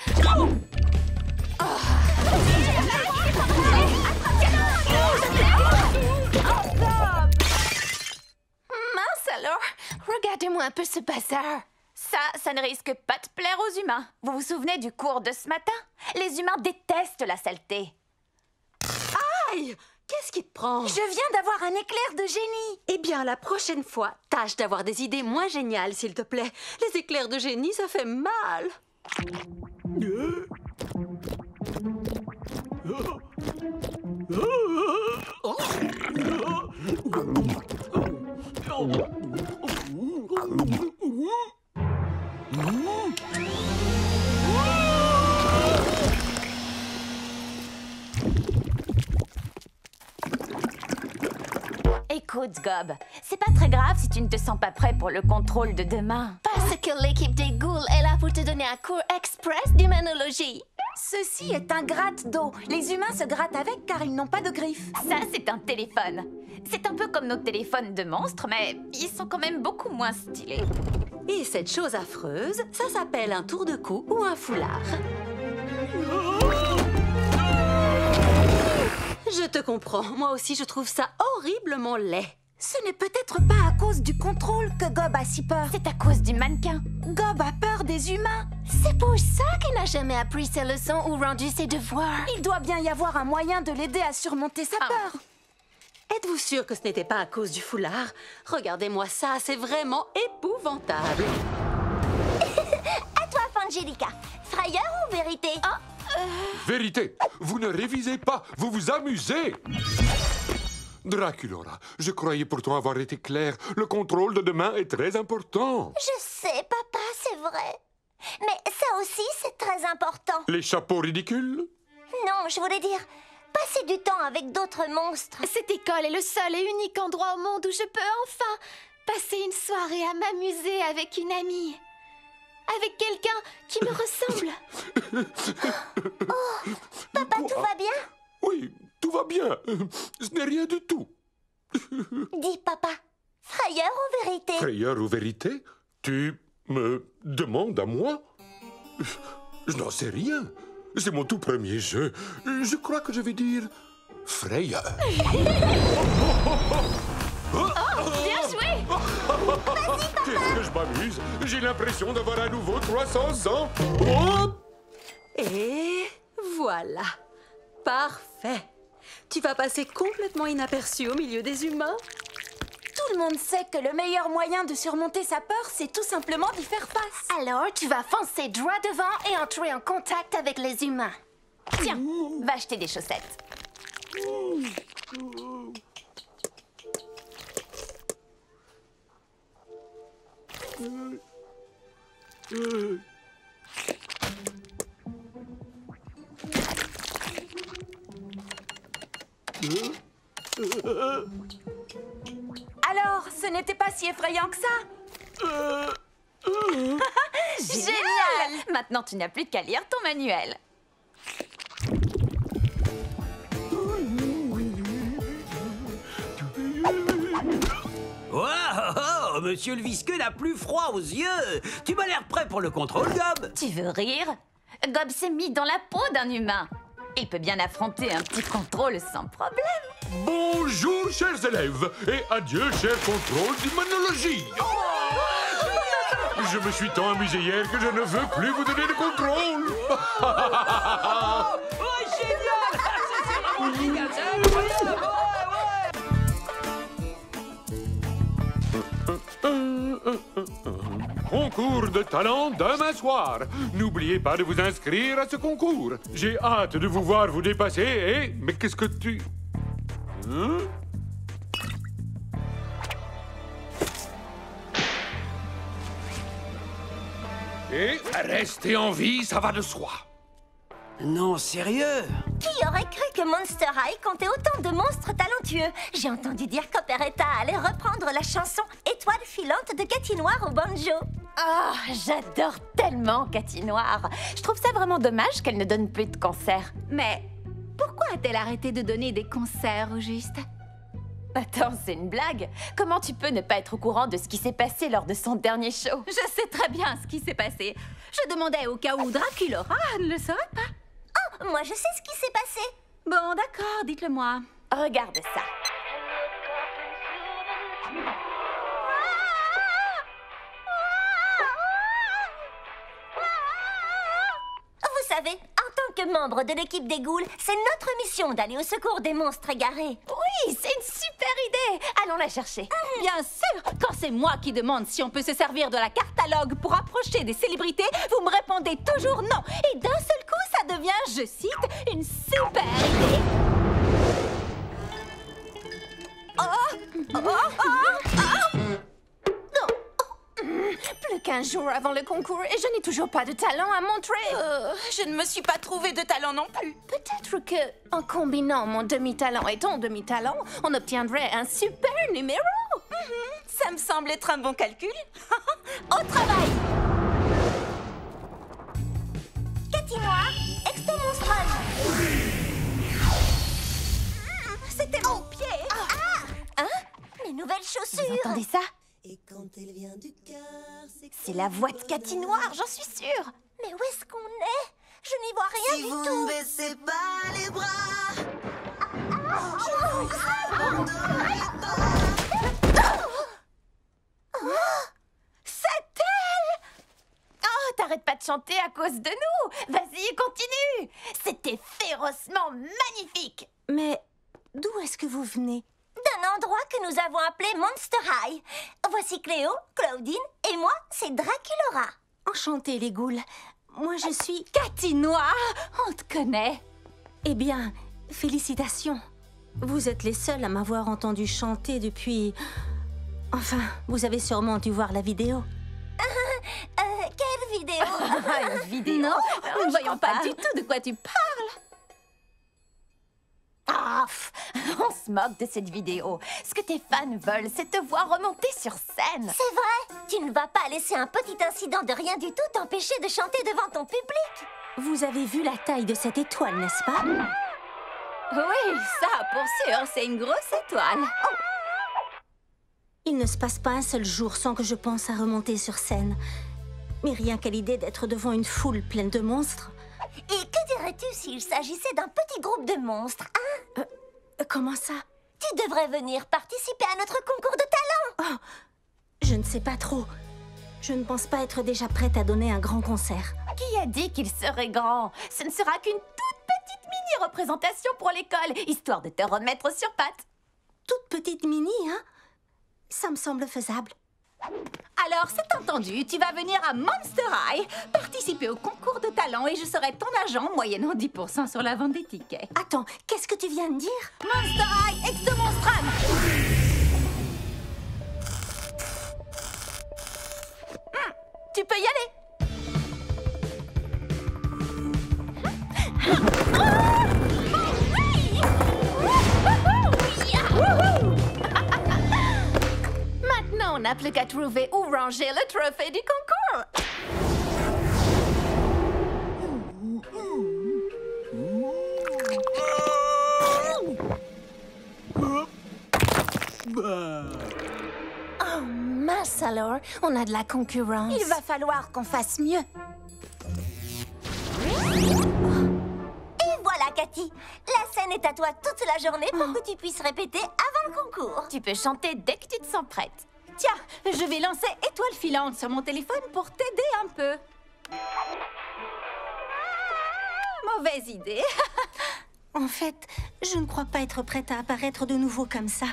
Mince alors! Regardez-moi un peu ce bazar. Ça ne risque pas de plaire aux humains. Vous vous souvenez du cours de ce matin? Les humains détestent la saleté. Aïe! Qu'est-ce qui te prend? Je viens d'avoir un éclair de génie. Eh bien, la prochaine fois, tâche d'avoir des idées moins géniales, s'il te plaît. Les éclairs de génie, ça fait mal. Écoute, Gob, c'est pas très grave si tu ne te sens pas prêt pour le contrôle de demain. Parce que l'équipe des ghouls est là pour te donner un cours express d'humanologie. Ceci est un gratte d'eau. Les humains se grattent avec car ils n'ont pas de griffes. Ça, c'est un téléphone. C'est un peu comme nos téléphones de monstres, mais ils sont quand même beaucoup moins stylés. Et cette chose affreuse, ça s'appelle un tour de cou ou un foulard. Je te comprends. Moi aussi, je trouve ça horriblement laid. Ce n'est peut-être pas à cause du contrôle que Gob a si peur. C'est à cause du mannequin. Gob a peur des humains. C'est pour ça qu'il n'a jamais appris ses leçons ou rendu ses devoirs. Il doit bien y avoir un moyen de l'aider à surmonter sa peur. Êtes-vous sûr que ce n'était pas à cause du foulard? Regardez-moi ça, c'est vraiment épouvantable. À toi, Fangelica. Frayeur ou vérité? Vérité, vous ne révisez pas, vous vous amusez. Draculora, je croyais pourtant avoir été clair. Le contrôle de demain est très important. Je sais, papa, c'est vrai. Mais ça aussi, c'est très important. Les chapeaux ridicules? Non, je voulais dire passer du temps avec d'autres monstres. Cette école est le seul et unique endroit au monde où je peux enfin passer une soirée à m'amuser avec une amie. Avec quelqu'un qui me ressemble. Oh, papa, tout va bien? Oui, tout va bien. Ce n'est rien du tout. Dis, papa, frayeur ou vérité? Frayeur ou vérité? Tu me demandes à moi? Je n'en sais rien. C'est mon tout premier jeu. Je crois que je vais dire frayeur. Bien joué! Qu'est-ce que je m'amuse! J'ai l'impression d'avoir à nouveau 300 ans! Oh! Et voilà. Parfait. Tu vas passer complètement inaperçu au milieu des humains. Tout le monde sait que le meilleur moyen de surmonter sa peur, c'est tout simplement d'y faire face. Alors, tu vas foncer droit devant et entrer en contact avec les humains. Tiens, va acheter des chaussettes. Alors, ce n'était pas si effrayant que ça? Génial! Maintenant, tu n'as plus qu'à lire ton manuel. Oh, monsieur le visqueux n'a plus froid aux yeux. Tu m'as l'air prêt pour le contrôle, Gob. Tu veux rire? Gob s'est mis dans la peau d'un humain. Il peut bien affronter un petit contrôle sans problème. Bonjour, chers élèves, et adieu, cher contrôle d'immunologie. Je me suis tant amusé hier que je ne veux plus vous donner de contrôle. Oh, génial! C'est vraiment génial, c'est incroyable! Concours de talent demain soir. N'oubliez pas de vous inscrire à ce concours. J'ai hâte de vous voir vous dépasser et... Mais qu'est-ce que tu... Hein? Et rester en vie, ça va de soi. Non, sérieux? Qui aurait cru que Monster High comptait autant de monstres talentueux? J'ai entendu dire qu'Operetta allait reprendre la chanson Étoile filante de Cathy Noir au banjo. Ah, j'adore tellement Cathy Noir. Je trouve ça vraiment dommage qu'elle ne donne plus de concerts. Mais pourquoi a-t-elle arrêté de donner des concerts au juste? Attends, c'est une blague. Comment tu peux ne pas être au courant de ce qui s'est passé lors de son dernier show? Je sais très bien ce qui s'est passé. Je demandais au cas où Draculaura ne le saurait pas. Oh, moi je sais ce qui s'est passé. Bon, d'accord, dites-le-moi. Regarde ça. Vous savez, en tant que membre de l'équipe des ghouls, c'est notre mission d'aller au secours des monstres égarés. Oui, c'est une super idée. Allons la chercher. Bien sûr, quand c'est moi qui demande si on peut se servir de la catalogue pour approcher des célébrités, vous me répondez toujours non. Et d'un seul coup, ça devient, je cite, une super idée. Plus qu'un jour avant le concours et je n'ai toujours pas de talent à montrer. Je ne me suis pas trouvé de talent non plus. Peut-être que, en combinant mon demi-talent et ton demi-talent, on obtiendrait un super numéro. Ça me semble être un bon calcul. Au travail! Cathy Noir, Exto-Monstrum. C'était mon pied. Hein? Mes nouvelles chaussures. Vous entendez ça? Et quand elle vient du cœur, c'est la voix de Cathy Noir, j'en suis sûre. Mais où est-ce qu'on est? Je n'y vois rien si du vous tout. ne baissez pas les bras, je vous abandonnerai C'est elle! Oh, t'arrêtes pas de chanter à cause de nous. Vas-y, continue. C'était férocement magnifique. Mais d'où est-ce que vous venez? D'un endroit que nous avons appelé Monster High. Voici Cléo, Claudine et moi, c'est Draculaura. Enchantée, les ghouls. Moi, je suis... Cathy Noir, on te connaît. Eh bien, félicitations. Vous êtes les seuls à m'avoir entendu chanter depuis... Enfin, vous avez sûrement dû voir la vidéo. Quelle vidéo? Une vidéo? Non, nous ne voyons pas du tout de quoi tu parles. Ah, on se moque de cette vidéo. Ce que tes fans veulent, c'est te voir remonter sur scène. C'est vrai. Tu ne vas pas laisser un petit incident de rien du tout t'empêcher de chanter devant ton public. Vous avez vu la taille de cette étoile, n'est-ce pas? Oui, ça, pour sûr, c'est une grosse étoile. Il ne se passe pas un seul jour sans que je pense à remonter sur scène. Mais rien qu'à l'idée d'être devant une foule pleine de monstres... Et que dirais-tu s'il s'agissait d'un petit groupe de monstres, hein? Comment ça? Tu devrais venir participer à notre concours de talent. Oh, je ne sais pas trop. Je ne pense pas être déjà prête à donner un grand concert. Qui a dit qu'il serait grand? Ce ne sera qu'une toute petite mini-représentation pour l'école, histoire de te remettre sur pattes. Toute petite mini, hein? Ça me semble faisable. Alors, c'est entendu, tu vas venir à Monster High, participer au concours de talent et je serai ton agent moyennant 10% sur la vente des tickets. Attends, qu'est-ce que tu viens de dire? Monster High Exomonstrum! Tu peux y aller. Maintenant, on n'a plus qu'à trouver où ranger le trophée du concours. Oh mince alors, on a de la concurrence. Il va falloir qu'on fasse mieux. Et voilà, Cathy. La scène est à toi toute la journée pour que tu puisses répéter avant le concours. Tu peux chanter dès que tu te sens prête. Tiens, je vais lancer étoile filante sur mon téléphone pour t'aider un peu. Mauvaise idée. En fait, je ne crois pas être prête à apparaître de nouveau comme ça.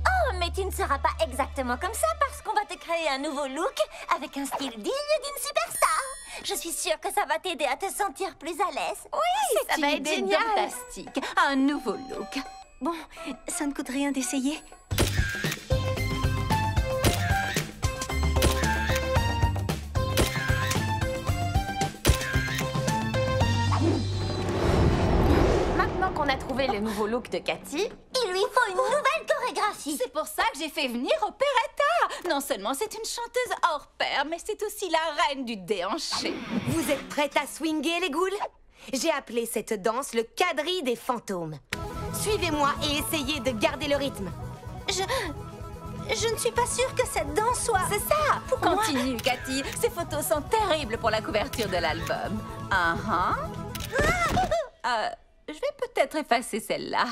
Oh, mais tu ne seras pas exactement comme ça parce qu'on va te créer un nouveau look avec un style digne d'une superstar. Je suis sûre que ça va t'aider à te sentir plus à l'aise. Oui, ça va être génial. Fantastique. Un nouveau look. Bon, ça ne coûte rien d'essayer. Maintenant qu'on a trouvé le nouveau look de Cathy, il lui faut une nouvelle chorégraphie. C'est pour ça que j'ai fait venir Operetta. Non seulement c'est une chanteuse hors pair, mais c'est aussi la reine du déhanché. Vous êtes prêtes à swinger, les ghouls? J'ai appelé cette danse le quadrille des fantômes. Suivez-moi et essayez de garder le rythme. Je ne suis pas sûre que cette danse soit... C'est ça. Continue, Cathy. Ces photos sont terribles pour la couverture de l'album. Je vais peut-être effacer celle-là.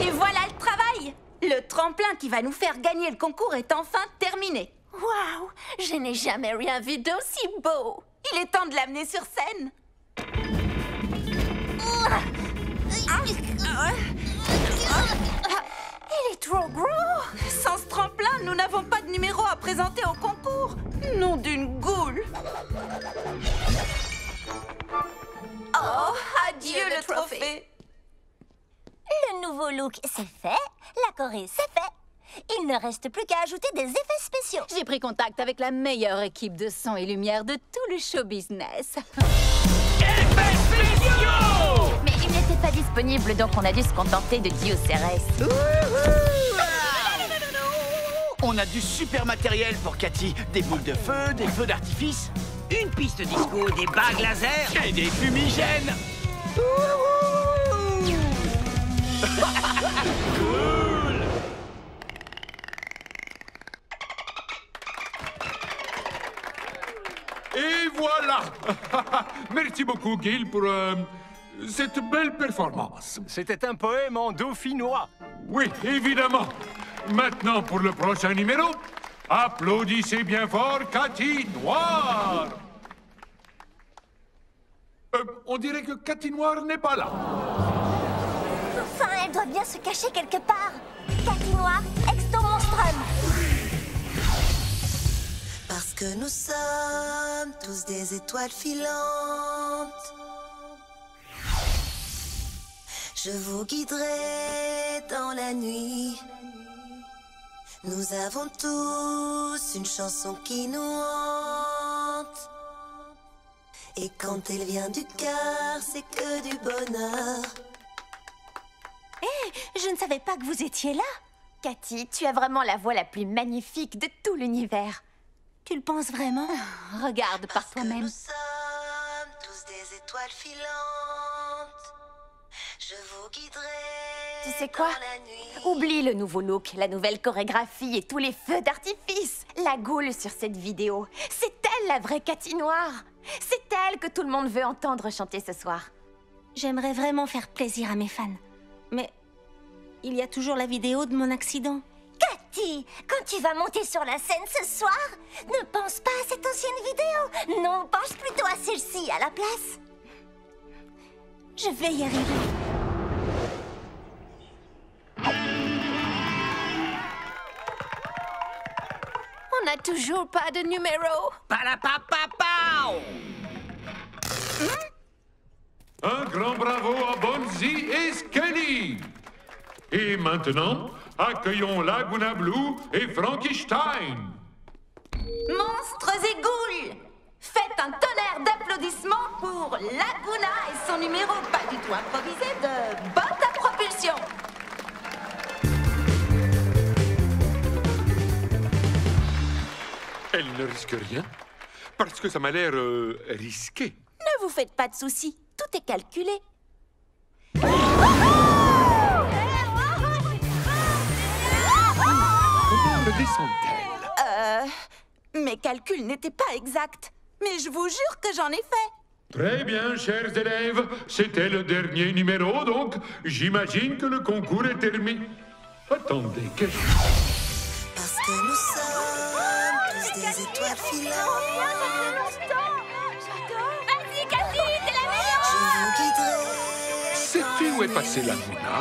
Et voilà le travail! Le tremplin qui va nous faire gagner le concours est enfin terminé. Waouh! Je n'ai jamais rien vu d'aussi beau. Il est temps de l'amener sur scène. Il est trop gros! Sans ce tremplin, nous n'avons pas de numéro à présenter au concours. Nom d'une goule! Oh, adieu le trophée! Le nouveau look, c'est fait. La choré, c'est fait. Il ne reste plus qu'à ajouter des effets spéciaux. J'ai pris contact avec la meilleure équipe de son et lumière de tout le show business. Effets spéciaux! Mais il n'était pas disponible, donc on a dû se contenter de Dioceres. On a du super matériel pour Cathy. Des boules de feu, des feux d'artifice. Une piste disco, des bagues laser et des fumigènes. Cool. Et voilà. Merci beaucoup, Gil, pour cette belle performance. C'était un poème en dauphinois. Oui, évidemment. Maintenant, pour le prochain numéro, applaudissez bien fort Cathy Noir. On dirait que Cathy Noir n'est pas là. Enfin, elle doit bien se cacher quelque part. Cathy Noir, Exomonstrum. Parce que nous sommes tous des étoiles filantes. Je vous guiderai dans la nuit. Nous avons tous une chanson qui nous hante. Et quand elle vient du cœur, c'est que du bonheur. Hé, je ne savais pas que vous étiez là. Cathy, tu as vraiment la voix la plus magnifique de tout l'univers. Tu le penses vraiment? Regarde par toi-même. Nous sommes tous des étoiles filantes. Je vous guiderai. Tu sais quoi? Oublie le nouveau look, la nouvelle chorégraphie et tous les feux d'artifice. La goule sur cette vidéo, c'est elle la vraie Cathy Noir. C'est elle que tout le monde veut entendre chanter ce soir. J'aimerais vraiment faire plaisir à mes fans. Mais il y a toujours la vidéo de mon accident. Cathy, quand tu vas monter sur la scène ce soir, ne pense pas à cette ancienne vidéo. Non, pense plutôt à celle-ci à la place. Je vais y arriver. n'a toujours pas de numéro. Palapapapao! Un grand bravo à Bonzi et Skelly. Et maintenant, accueillons Laguna Blue et Frankenstein. Monstres et ghouls! Faites un tonnerre d'applaudissements pour Laguna et son numéro pas du tout improvisé de botte à propulsion. Elle ne risque rien, parce que ça m'a l'air risqué. Ne vous faites pas de soucis, tout est calculé. Comment le descend-elle? Mes calculs n'étaient pas exacts, mais je vous jure que j'en ai fait. Très bien, chers élèves. C'était le dernier numéro, donc j'imagine que le concours est terminé. Attendez, qu'est-ce que... Parce que nous sommes tous des étoiles filantes. Vas-y, Cathy, t'es la meilleure. Je vous guiderai. Sais-tu où est passée Laguna?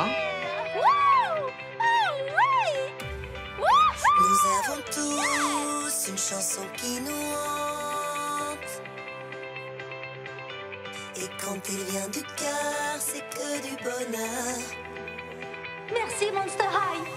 Nous avons tous une chanson qui nous hante. Et quand il vient du cœur, c'est que du bonheur. Merci, Monster High.